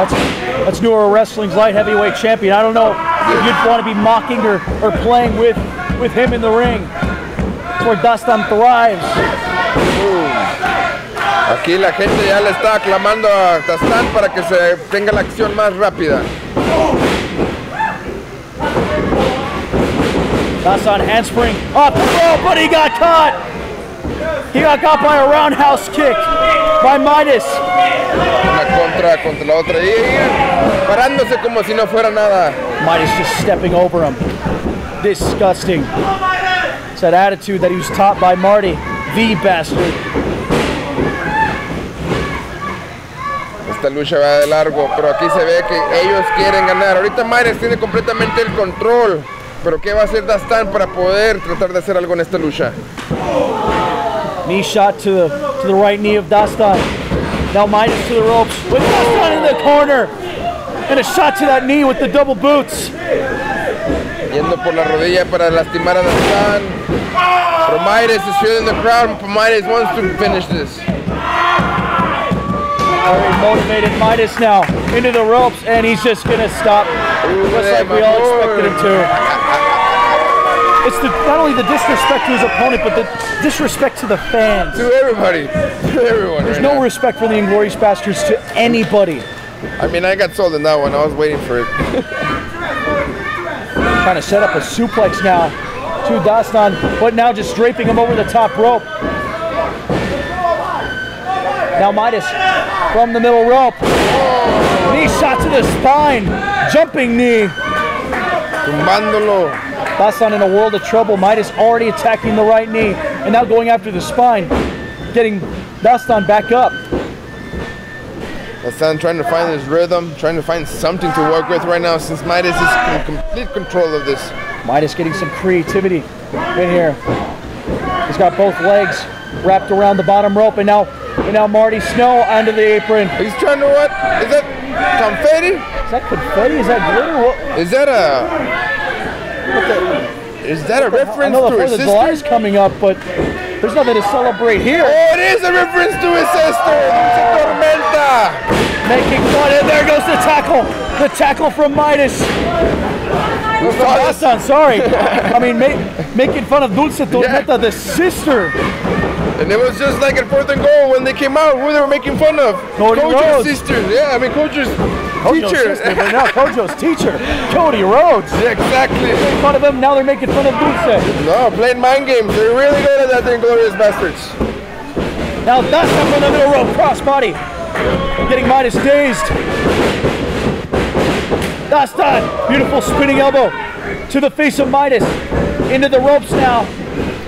That's Neuro Wrestling's light heavyweight champion. I don't know if you'd want to be mocking or playing with him in the ring. That's where Dastan thrives. Aquí la gente ya le está aclamando a Dastan para que se tenga la acción más rápida. Dastan handspring up, but he got caught. He got caught by a roundhouse kick by Midas. Una contra la otra y parándose como si no fuera nada. Midas just stepping over him. Disgusting. It's that attitude that he was taught by Marty, the bastard. Esta lucha va de largo, pero aquí se ve que ellos quieren ganar. Ahorita Midas tiene completamente el control, pero ¿qué va a hacer Dastan para poder tratar de hacer algo en esta lucha? Knee shot to the right knee of Dastan. Now Midas to the ropes with Dastan in the corner. And a shot to that knee with the double boots. Yendo por la rodilla para lastimar a Dastan. Pero Midas is feeling the crowd. Midas wants to finish this. Very motivated Midas now into the ropes, and he's just gonna stop, just like we all expected him to. It's not only the disrespect to his opponent, but the disrespect to the fans. To everybody, to everyone. There's no respect for the Inglorious Bastards to anybody. I mean, I got sold in that one. I was waiting for it. Trying to set up a suplex now to Dastan, but now just draping him over the top rope. Now Midas from the middle rope. Knee shot to the spine. Jumping knee. Tumbándolo. Dastan in a world of trouble. Midas already attacking the right knee and now going after the spine. Getting Dastan back up. Dastan trying to find his rhythm, trying to find something to work with right now since Midas is in complete control of this. Midas getting some creativity in here. He's got both legs wrapped around the bottom rope, and now Marty Snow under the apron. He's trying to what? Is that confetti? Is that confetti? Is that glitter? What? Is that a reference I know to his the July is sister? coming up, but there's nothing to celebrate here. Oh, it is a reference to his sister. Tormenta. Making fun, and there goes the tackle. The tackle from Midas. From Dastan, sorry. I mean, making fun of Dulce Tormenta, the sister. And it was just like at 4th and goal when they came out, who they were making fun of. Kojio's sister. Yeah, I mean Kojio's teacher. Sister, but now Kojio's teacher, Cody Rhodes. Yeah, exactly. Making fun of him, now they're making fun of Dulce. No, playing mind games. They're really good at that, the Inglorious Bastards. Now Dastan from the middle rope, crossbody. Getting Midas dazed. Dastan, beautiful spinning elbow to the face of Midas. Into the ropes now.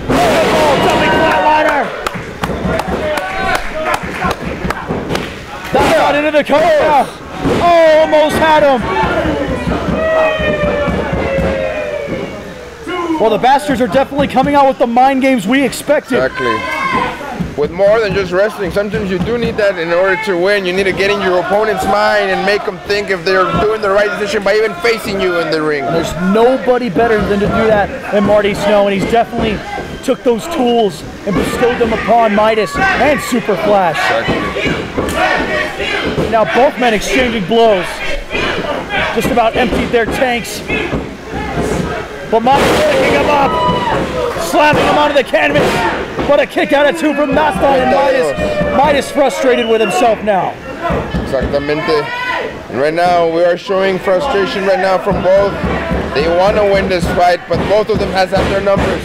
Jumping flatliner. Dastan into the corner now. Oh, almost had him. Well, the Bastards are definitely coming out with the mind games we expected. Exactly. With more than just wrestling, sometimes you do need that in order to win. You need to get in your opponent's mind and make them think if they're doing the right decision by even facing you in the ring. There's nobody better than to do that than Marty Snow, and he's definitely took those tools and bestowed them upon Midas and Super Flash. Exactly. Now both men exchanging blows. Just about emptied their tanks. But Midas picking him up, slapping him onto the canvas. What a kick out of two from Dastan, and Midas frustrated with himself now. Exactamente. And right now we are showing frustration right now from both. They want to win this fight, but both of them has had their numbers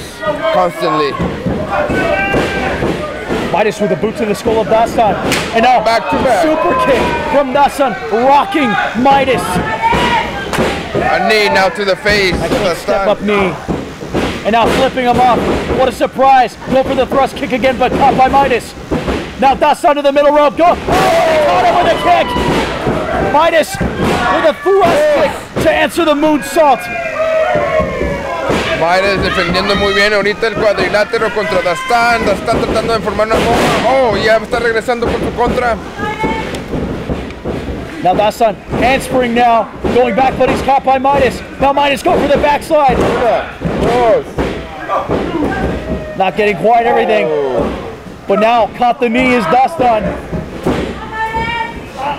constantly. Midas with a boot to the skull of Dastan. And now back to back. Super kick from Dastan, rocking Midas. A knee now to the face. Step up knee. And now flipping him off. What a surprise. Go for the thrust kick again, but caught by Midas. Now Dastan to the middle rope. Go. Oh, caught him with a kick. Midas with a thrust kick to answer the moonsault. Midas defendiendo muy bien ahorita el cuadrilátero contra Dastan. Dastan tratando de formar una bomba. Oh, ya está regresando por su contra. Now Dastan, handspring now, going back, but he's caught by Midas. Now Midas go for the backslide. Not getting quite everything. But now caught the knee is Dastan.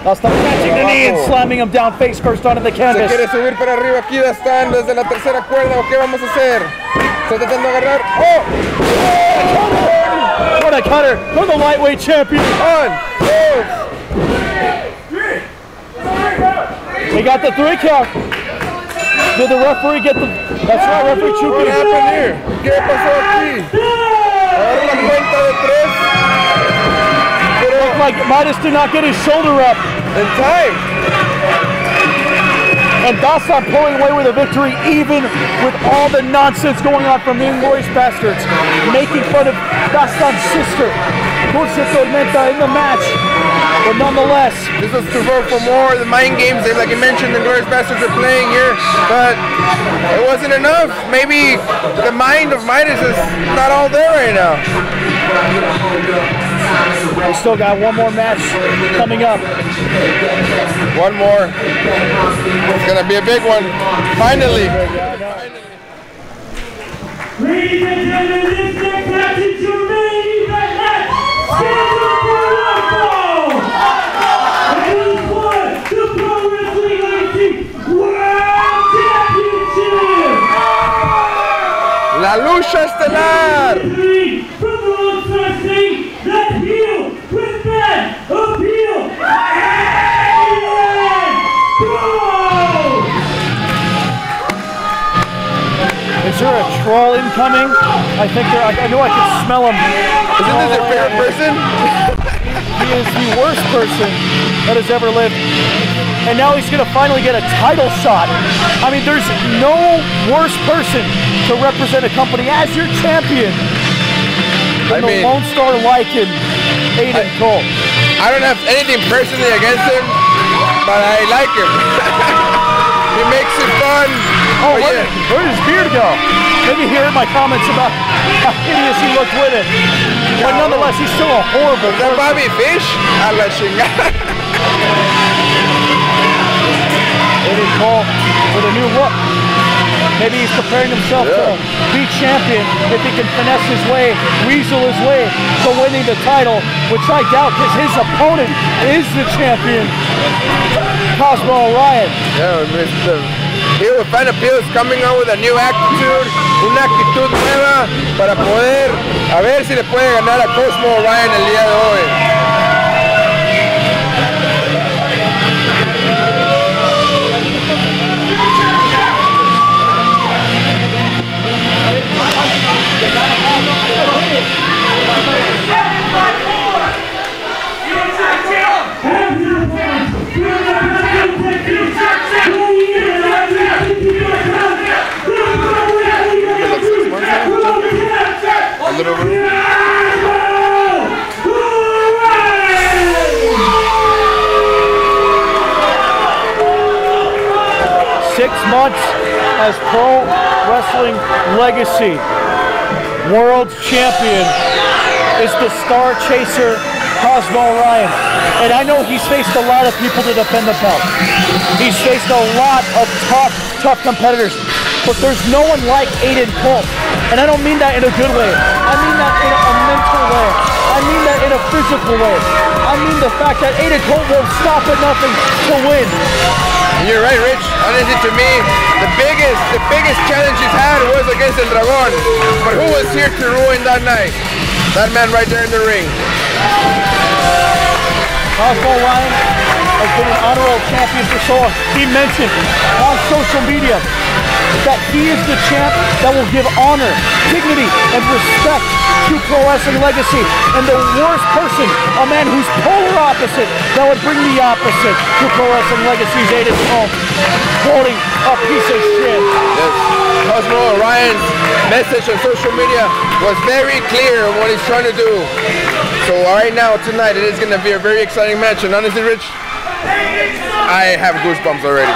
Dastan catching the knee and slamming him down face first onto the canvas. Se quiere subir para arriba aquí Dastan desde la tercera cuerda. ¿O qué vamos a hacer? Está tratando de agarrar. Oh! What a cutter for the lightweight champion. He got the 3 count. Did the referee get the... That's right, referee Chuco. What happened here? ¿Qué pasó aquí? Agarra la cuenta de 3. Looked like Midas did not get his shoulder up in time. And Dastan pulling away with a victory, even with all the nonsense going on from the Inglorious Bastards. Making fun of Dastan's sister, Dulce Tormenta, in the match. But nonetheless, this was to vote for more of the mind games that, like you mentioned, the Inglorious Bastards are playing here, but it wasn't enough. Maybe the mind of Midas is not all there right now. We still got one more match coming up. One more. It's gonna be a big one. Finally. Ladies and gentlemen, this next match is your main event match. Scheduled for one fall. And it is for the Pro Wrestling Legacy World Championship. La lucha estelar. From the Lone Star State, the heel with men appeal. Is there a troll incoming? I think there. I know I can smell him. Isn't this your favorite person? He is the worst person that has ever lived. And now he's going to finally get a title shot. I mean, there's no worse person to represent a company as your champion than the Lone Star Lycan, Aydan Colt. I don't have anything personally against him, but I like him. He makes it fun. Oh, yeah. Where did his beard go? Maybe you hear my comments about how hideous he looked with it. But nonetheless, he's still a horrible person. Bobby Fish? A la chingada. Aydan Colt with a new look. Maybe he's preparing himself to be champion if he can finesse his way, weasel his way to winning the title, which I doubt because his opponent is the champion, Cosmo Orion. Yeah, Mr. Heel Fan Appeal is coming on with a new attitude, una actitud nueva para poder a ver si le puede ganar a Cosmo Orion el día de hoy. 6 months as Pro Wrestling Legacy World Champion is the Star Chaser Cosmo Orion. And I know he's faced a lot of people to defend the belt. He's faced a lot of tough competitors. But there's no one like Aydan Colt. And I don't mean that in a good way. I mean that in a mental way. I mean that in a physical way. I mean the fact that Aydan Colt will stop at nothing to win. You're right, Rich. Honestly, to me, the biggest challenge he's had was against El Dragon. But who was here to ruin that night? That man right there in the ring. Cosmo Orion has been an honorable champion for so long. He mentioned on social media that he is the champ that will give honor, dignity, and respect to Pro Wrestling Legacy. And the worst person, a man who's polar opposite, that would bring the opposite to Pro Wrestling Legacy's Aydan Colt, quoting a piece of shit. Yes. Cosmo Orion's message on social media was very clear on what he's trying to do. So right now, tonight, it is going to be a very exciting match. And honestly, Rich, I have goosebumps already.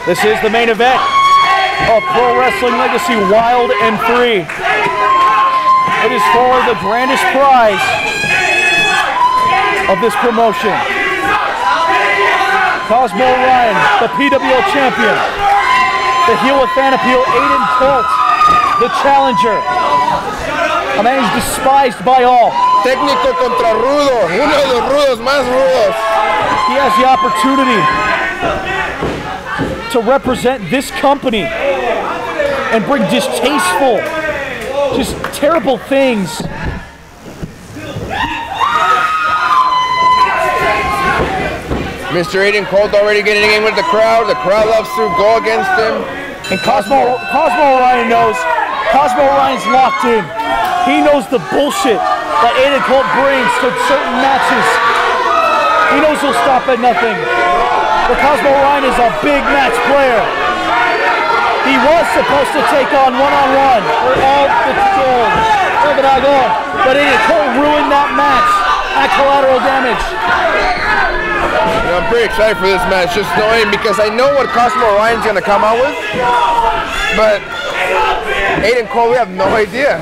This is the main event of Pro Wrestling Legacy Wild and Free. It is for the grandest prize of this promotion. Cosmo Orion, the PWO champion. The heel with fan appeal, Aydan Colt, the challenger. A man who's despised by all. Técnico contra rudo, uno de los rudos más rudos. He has the opportunity to represent this company and bring distasteful, just terrible things. Mr. Aydan Colt already getting in with the crowd. The crowd loves to go against him. And Cosmo Orion knows. Cosmo Orion's locked in. He knows the bullshit that Aydan Colt brings to certain matches. He knows he'll stop at nothing. But Cosmo Orion is a big match player. He was supposed to take on one-on-one for all the gold, for the Dragon, but Aydan Colt ruined that match at collateral damage. You know, I'm pretty excited for this match, just knowing, because I know what Cosmo Orion's going to come out with, but Aydan Colt, we have no idea.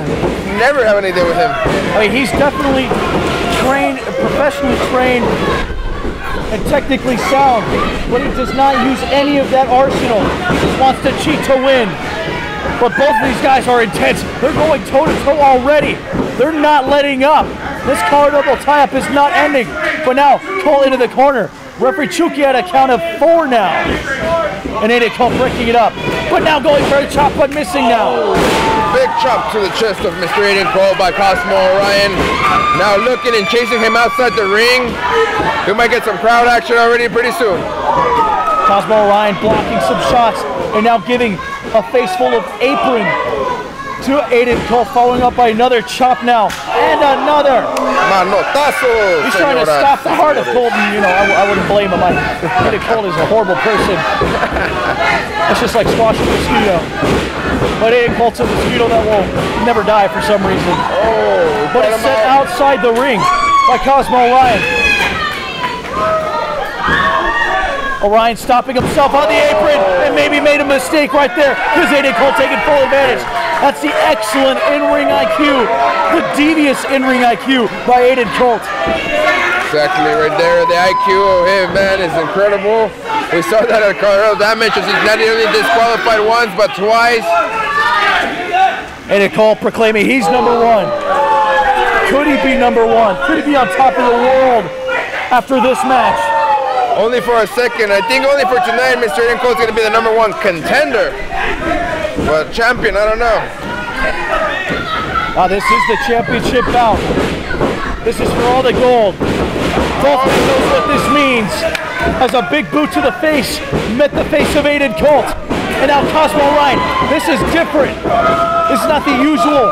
Never have an idea with him. I mean, he's definitely trained, professionally trained, and technically sound, but he does not use any of that arsenal. He just wants to cheat to win. But both of these guys are intense. They're going toe-to-toe already. They're not letting up. This collar double tie-up is not ending. But now, Colt into the corner. Referee Chuco at a count of 4 now. And Aydan Colt breaking it up. But now going for a chop, but missing now. Big chop to the chest of Mr. Aydan Colt by Cosmo Orion. Now looking and chasing him outside the ring. We might get some crowd action already pretty soon. Cosmo Orion blocking some shots and now giving a face full of apron to Aydan Colt, following up by another chop now, and another. Manotazo. He's trying to stop the heart of Colt, and I wouldn't blame him. Aydan Colt is a horrible person. It's just like squashing a mosquito. But Aydan Colt's a mosquito that will never die for some reason. Oh, but it's set outside the ring by Cosmo Orion. Orion stopping himself on the apron and maybe made a mistake right there because Aydan Colt taking full advantage. That's the excellent in-ring IQ, the devious in-ring IQ by Aydan Colt. Exactly right there. The IQ of him, man, is incredible. We saw that at Colorado Dimensions. He's not only disqualified once, but twice. Aydan Colt proclaiming he's #1. Could he be #1? Could he be on top of the world after this match? Only for a second. I think only for tonight, Mr. Aydan Colt's going to be the #1 contender. But champion, I don't know. This is the championship bout. This is for all the gold. Colt knows what this means. As a big boot to the face met the face of Aydan Colt. And now Cosmo Orion. This is different. This is not the usual,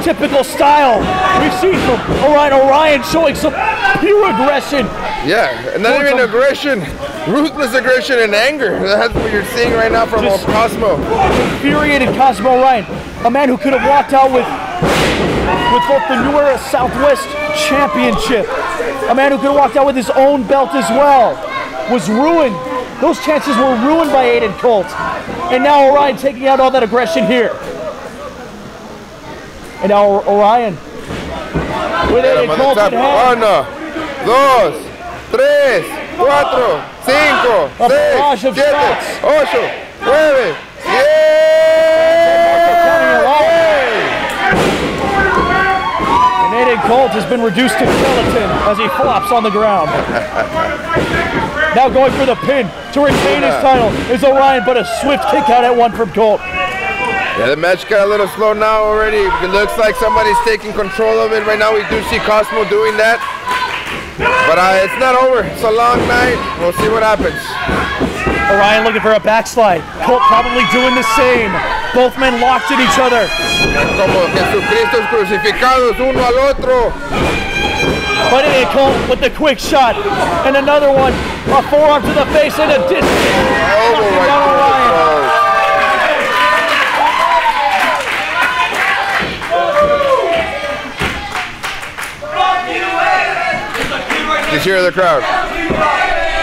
typical style we've seen from Orion. Orion showing some pure aggression. Yeah, and not even aggression, ruthless aggression and anger. That's what you're seeing right now from Cosmo. Infuriated Cosmo Orion, a man who could have walked out with both the newer Southwest Championship, a man who could have walked out with his own belt as well, was ruined. Those chances were ruined by Aydan Colt. And now Orion taking out all that aggression here. And now Orion with Aydan Colt in hand. 1, 2, 3, 4, 5, 6, 7, 8, 9, 10. And Aydan Colt has been reduced to skeleton as he flops on the ground. Now going for the pin to retain his title is Orion, but a swift kick out at 1 from Colt. Yeah, the match got a little slow now already. It looks like somebody's taking control of it right now. We do see Cosmo doing that. But it's not over. It's a long night. We'll see what happens. Orion looking for a backslide. Colt probably doing the same. Both men locked at each other. Como Jesucristo crucificados uno al otro. But Colt with the quick shot. And another one. A forearm to the face and a disc. Oh, Orion. Just hear the crowd.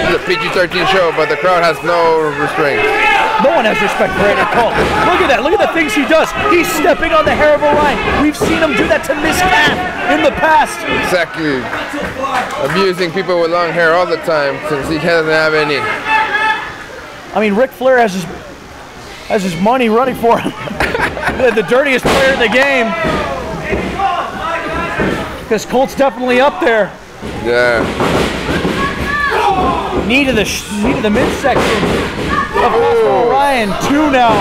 This is a PG-13 show, but the crowd has no restraint. No one has respect for Aydan Colt. Look at that. Look at the things he does. He's stepping on the hair of Orion. We've seen him do that to Miss Cat in the past. Exactly. Abusing people with long hair all the time since he doesn't have any. I mean, Ric Flair has his money running for him. The dirtiest player in the game. Because Colt's definitely up there. Yeah. Knee to the midsection of Cosmo Orion. 2 now.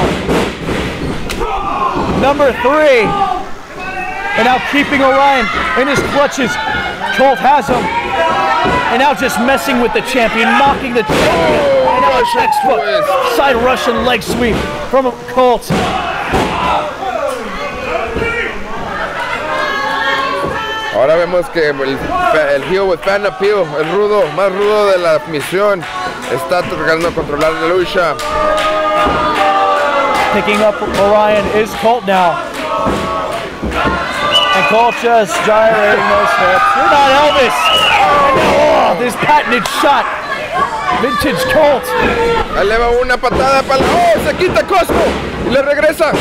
#3. And now keeping Orion in his clutches. Colt has him. And now just messing with the champion, mocking the champion. And now a textbook side Russian leg sweep from Colt. Ahora vemos que el heel with fan appeal, el rudo, más rudo de la misión, está tratando de controlar la lucha. Picking up Orion is Colt now. And Colt just gyrating those hips. You're not Elvis! And now, this patented shot. Vintage Colt. Eleva una patada para... ¡Oh! Se quita Cosmo. Le regresa.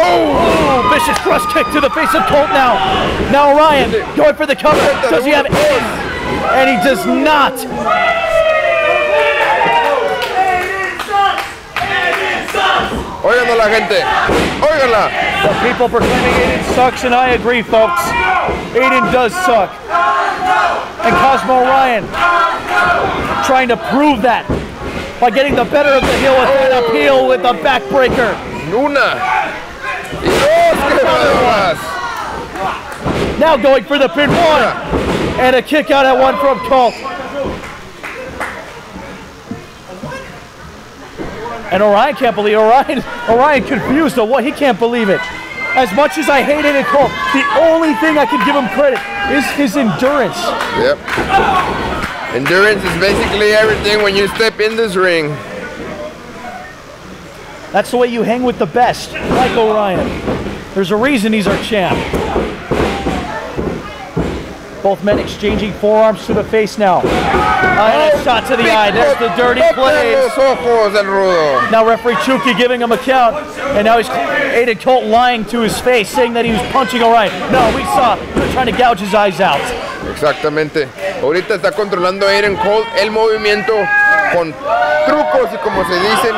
Oh, vicious cross kick to the face of Colt now. Now Orion going for the cover. Does he have aim? And he does not. Óiganla la gente. Óiganla. The people proclaiming Aydan sucks, and I agree, folks. Aydan does suck. And Cosmo Orion trying to prove that by getting the better of the heel with an appeal with the backbreaker. Una. Y dos que más. Now going for the pin, one. And a kick out at one from Colt. And Orion can't believe it. Orion confused on what he can't believe it. As much as I hated it, Colt, the only thing I can give him credit is his endurance. Yep. Endurance is basically everything when you step in this ring. That's the way you hang with the best, like Orion. There's a reason he's our champ. Both men exchanging forearms to the face now. And a shot to the eye. There's the dirty plays. Now referee Chuco giving him a count. And now he's Aydan Colt lying to his face, saying that he was punching Orion. No, we saw he was trying to gouge his eyes out. Exactamente. Ahorita está controlando Aydan Colt el movimiento con trucos y, como se dicen,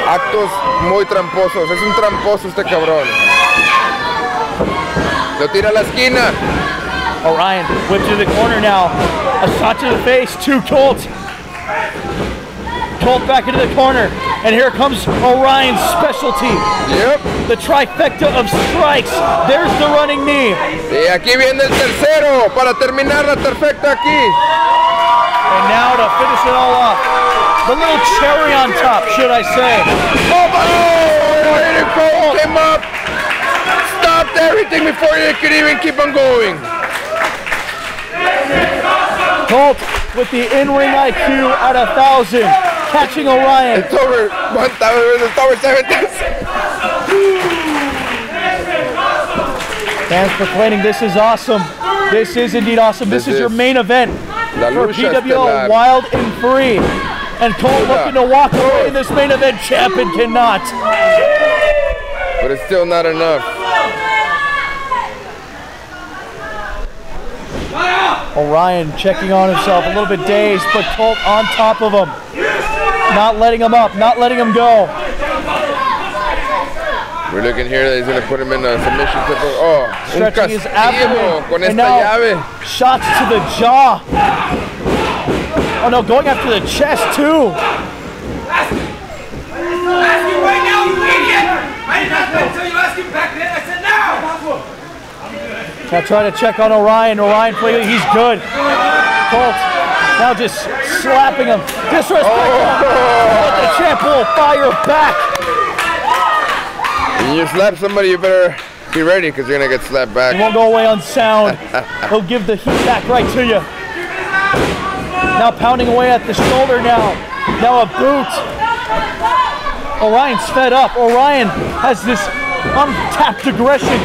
actos muy tramposos. Es un tramposo este cabrón. Lo tira a la esquina. Orion whipped to the corner now. A shot to the face to Colt. Colt back into the corner. And here comes Orion's specialty. Yep. The trifecta of strikes. There's the running knee. Y aquí viene el tercero para terminar la perfecta aquí. And now to finish it all off. The little cherry on top, should I say. Oh my God! Aydan Colt came up. Stopped everything before they could even keep on going. Colt with the in-ring IQ at 1,000, catching Orion. It's over 1,000, it's over 7,000. Fans proclaiming this is awesome. This is indeed awesome. This is your main event for PWO Wild and Free. And Colt looking to walk away in this main event champ and cannot. But it's still not enough. Orion checking on himself, a little bit dazed, but Colt on top of him. Not letting him up, not letting him go. We're looking here that he's going to put him in a submission. Oh, stretching his abdomen. Con and esta now llave. shots to the jaw. Oh no, going after the chest too. Ask you right now, you idiot! I did not tell you ask you back then. I said now! Now trying to check on Orion. Orion, he's good. Colt now just slapping him. Disrespect him. But the champ will fire back. When you slap somebody, you better be ready because you're going to get slapped back. He won't go away unsound. He'll give the heat back right to you. Now pounding away at the shoulder now. Now a boot. Orion's fed up. Orion has this untapped aggression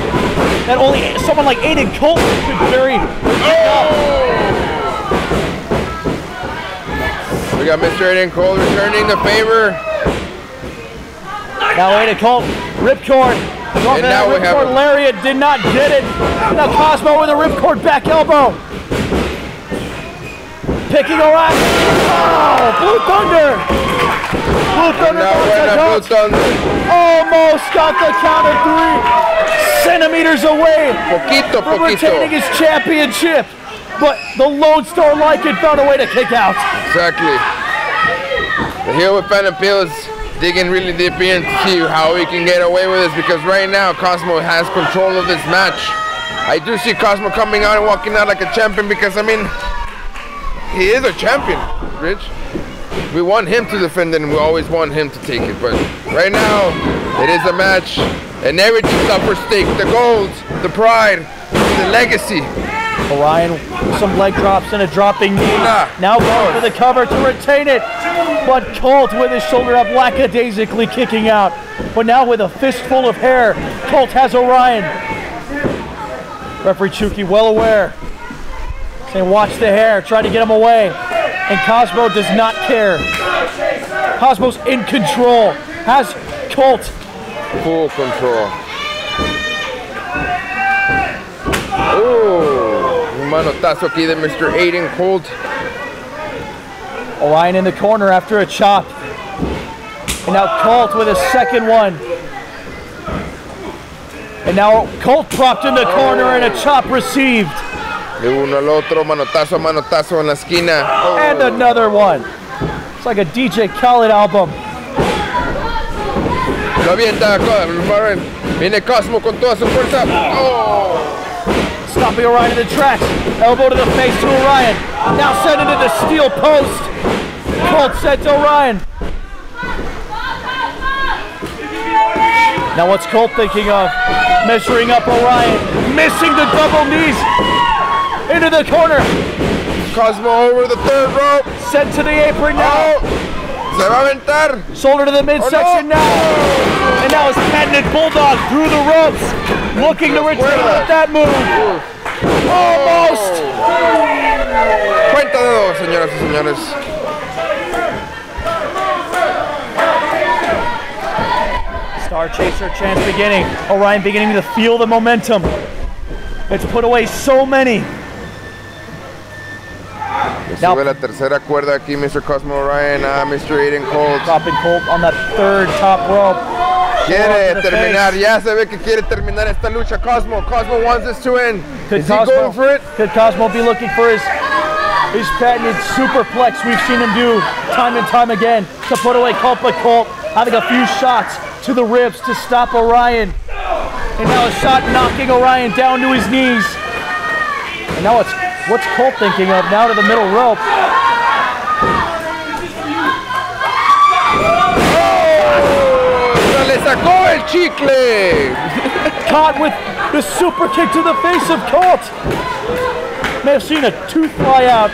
that only someone like Aydan Colt could carry. We got Mr. Aydan Colt returning the favor. Now Aydan Colt, ripcord. And now we have ripcord lariat, did not get it. Now Cosmo with a ripcord back elbow. Picking Orion. Oh, Blue Thunder. Blue Thunder. Blue Thunder. Almost got the count of 3 centimeters away from retaining his championship. But the Lone Star Lycan found a way to kick out. Exactly. The heel with Phantom Peel is digging really deep in to see how he can get away with this, because right now Cosmo has control of this match. I do see Cosmo coming out and walking out like a champion because, I mean, he is a champion, Rich. We want him to defend it and we always want him to take it. But right now, it is a match and everything's up for stake. The gold, the pride, the legacy. Orion with some leg drops and a dropping knee. Now going for the cover to retain it. But Colt with his shoulder up, lackadaisically kicking out. But now with a fistful of hair, Colt has Orion. Referee Chuco well aware. Saying watch the hair, try to get him away. And Cosmo does not care. Cosmo's in control. Has Colt Full control. Oh, un manotazo aquí de Mr. Aydan Colt. Orion in the corner after a chop. And now Colt with a second one. And now Colt propped in the corner and a chop received. De uno al otro, manotazo a manotazo en la esquina. Oh. And another one. It's like a DJ Khaled album. Lo avienta, viene Cosmo con toda su fuerza. Oh. Stopping Orion in the tracks. Elbow to the face to Orion. Now sent into the steel post. Colt sent to Orion. Now what's Colt thinking of? Measuring up Orion. Missing the double knees. Into the corner. Cosmo over the third rope. Sent to the apron now. Oh. Se va a aventar. Shoulder to the midsection now. And now his patented bulldog through the ropes. Looking to retain with that move. Almost. Cuenta de dos, señoras y señores. Star Chaser chance beginning. Orion beginning to feel the momentum. It's put away so many. Now, sube la tercera cuerda aquí, Mr. Cosmo Orion, Mr. Aydan Colt. Dropping Colt on that third top rope. Quiere terminar, ya se ve que quiere terminar esta lucha. Cosmo wants this to end. Is he going for it? Could Cosmo be looking for his patented superplex we've seen him do time and time again to put away Colt, but Colt having a few shots to the ribs to stop Orion. And now a shot knocking Orion down to his knees. And now what's Colt thinking of? Now to the middle rope. Oh, le sacó el chicle. Caught with the super kick to the face of Colt. May have seen a tooth fly out.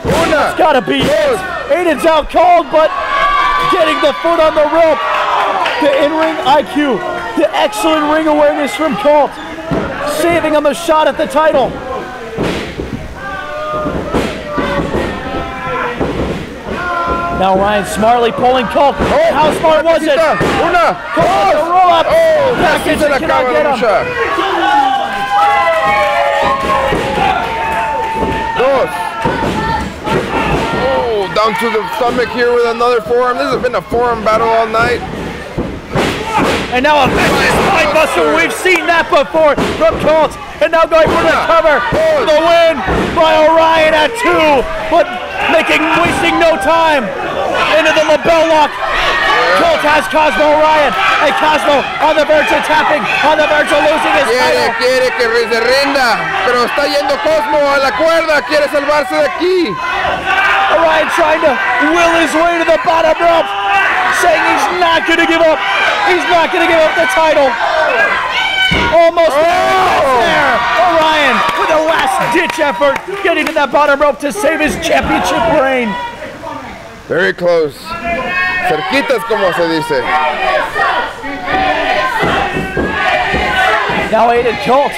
That's gotta be it. Aydan's out cold, but getting the foot on the rope. The in-ring IQ, the excellent ring awareness from Colt, saving him a shot at the title. Now Ryan smartly pulling Colt. Oh, how smart was it? Colt with the roll up. Oh, package casi se la cannot acaba get la him. lucha. Dos. Oh, down to the stomach here with another forearm. This has been a forearm battle all night. And now a vicious spine buster. We've seen that before from Colt. And now going for the cover. The win by Orion at 2. But wasting no time. Into the label lock. Colt has Cosmo Orion. And Cosmo on the verge of tapping. On the verge of losing his title. Quiere que se rinda. Pero está yendo Cosmo a la cuerda. Quiere salvarse de aquí. Orion trying to will his way to the bottom rope. Saying he's not going to give up. He's not going to give up the title. Almost there. Orion with a last-ditch effort, getting to that bottom rope to save his championship reign. Very close. Cerquitas, como se dice. Now Aydan Colt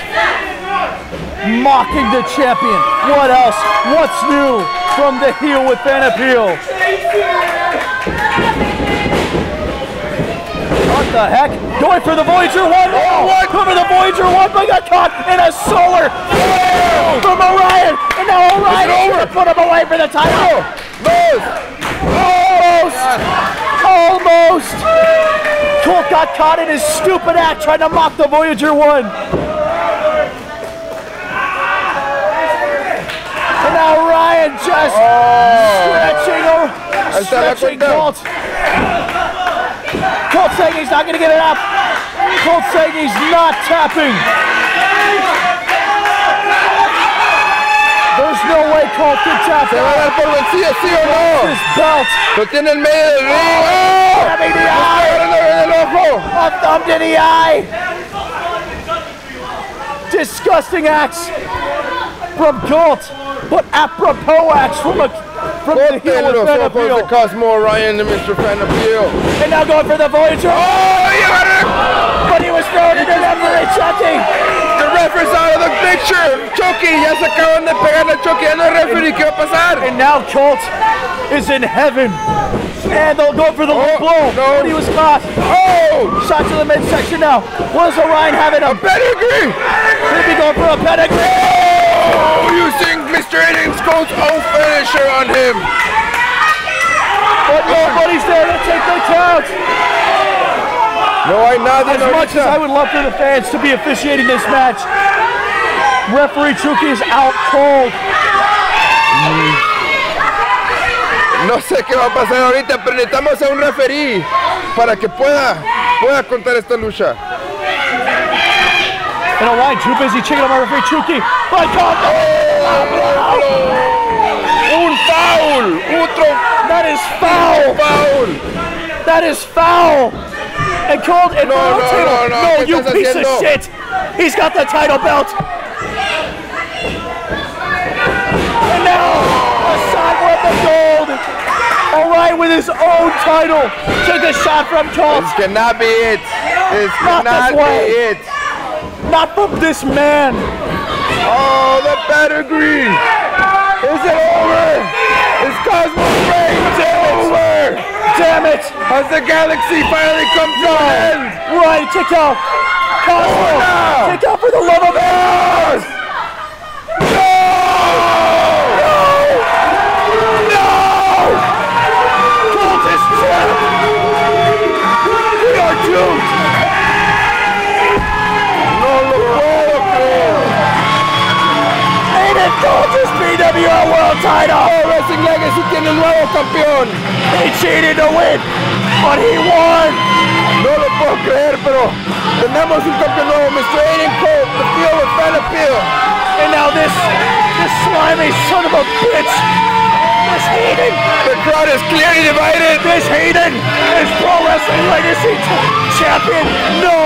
mocking the champion. What else? What's new from the heel with fan appeal? What the heck? Going for the Voyager 1. Going for the Voyager 1, but got caught in a solar from Orion. And now Orion is going to put him away for the title. Almost. Colt got caught in his stupid act trying to mock the Voyager 1. And now Orion just stretching Colt. Colt saying he's not going to give it up. Colt saying he's not tapping. There's no way Colt can tap. Se va a dar por vencido, sí o no. His belt. Lo tiene en medio del ring. ¡Oh! Grabbing the eye. A thumb to the eye. Disgusting acts from Colt, but apropos acts from the heel with fan appeal. De Cosmo Orion and Mr. Fan Appeal. And now going for the Voyager. But he was thrown into the referee checking. The ref is out of the big picture. Chucky, ya se acaban de pegarle a Chucky. Ya no hay referee. ¿Qué va a pasar? And now Colt is in heaven. And they'll go for the low blow. No. But he was caught. Oh! Shot to the midsection now. What is Orion having? A pedigree! Could be going for a pedigree. Oh! Using Mr. Aydan's Colt's own finisher on him. But nobody's there to take the count. No hay nadie. As much as I would love for the fans to be officiating this match, referee Chuco is out cold. No sé qué va a pasar ahorita, pero necesitamos a un referee para que pueda contar esta lucha. And Orion too busy checking on my referee Chuco. My God! Un foul! Otro! That is foul! Foul! That is foul! And Colt and No, you ¿qué estás piece of haciendo? shit! He's got the title belt! And now, aside with the gold! Orion with his own title took a shot from Colt! This cannot be it! This Not cannot this way. be it! Not from this man! Oh, the pedigree! Is it over? Is Cosmo's reign over? Damn it! Has the galaxy finally come to an end? Right, check out! Cosmo! no. Check out for the love of God! Colt is trapped! We are doomed! No lo puedo creer. Aydan Colt is PWR World Title! Oh, Wrestling Legacy tiene un nuevo campeón. He cheated to win, but he won! No lo puedo creer, pero tenemos un campeón nuevo, Mr. Aydan Colt, the field with fan appeal. And now this slimy son of a bitch, this Aydan, The crowd is clearly divided. this Aydan is Pro Wrestling Legacy champion! No!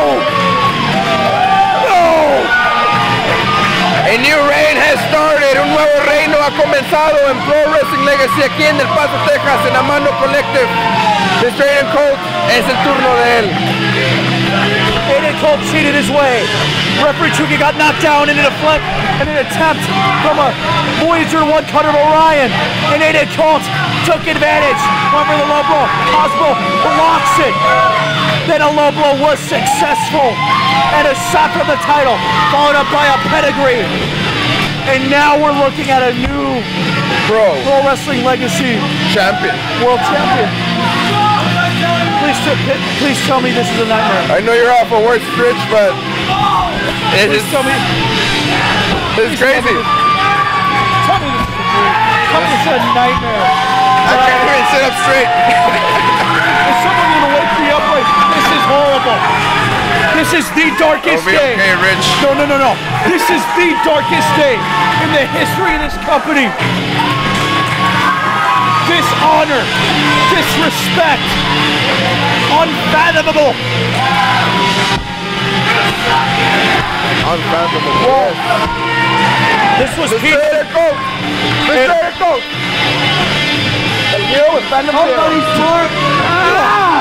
No! A new reign has started. Un nuevo reino ha comenzado en Pro Wrestling Legacy aquí en El Paso, Texas, en Amano Collective. Mr. Aydan Colt, es el turno de él. Aydan Colt cheated his way. Referee Chuco got knocked down in an attempt from a Voyager 1 cutter of Orion. And Aydan Colt took advantage. Went for the low blow. Cosmo blocks it. Then a low blow was successful. And a shot from the title, followed up by a pedigree. And now we're looking at a new Pro Wrestling Legacy Champion. World Champion. Please tell me this is a nightmare. I know you're off a words, Rich, but it Please is, tell me. it's crazy. Tell me this is a dream. Tell me this is a nightmare. I can't even sit up straight. Is someone gonna wake me up like this is horrible? This is the darkest It'll be day. okay, Rich. No. This is the darkest day in the history of this company. Dishonor, disrespect, unfathomable. Unfathomable. This was Mr. peak. Aydan Colt. Mr. Aydan Colt. El hero with fan appeal.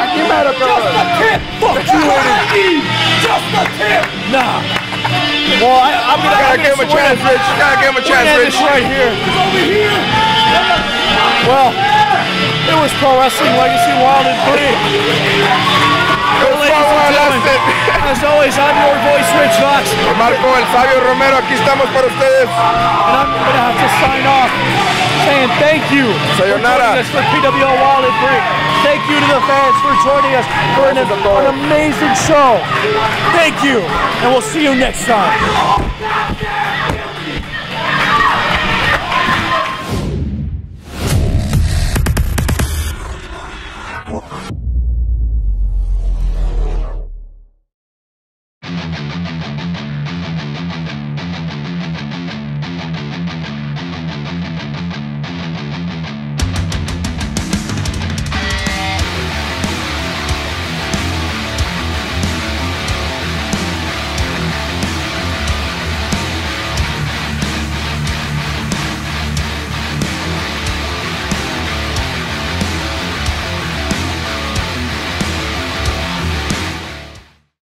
Aquí mero, cabrón. Tip. Fuck you, Aydan. Just a tip. Nah. Well, I'm gonna Gotta give him a chance, Rich. Gotta give him a chance, Rich. This right here. Well, it was Pro Wrestling Legacy Wild and Free. As always, I'm your voice, Rich Fox. Marco, el Sabio Romero, aquí estamos para ustedes. And I'm going to have to sign off saying thank you Sayonara. for joining us for PWL Wild and Free. Thank you to the fans for joining us for an amazing show. Thank you, and we'll see you next time.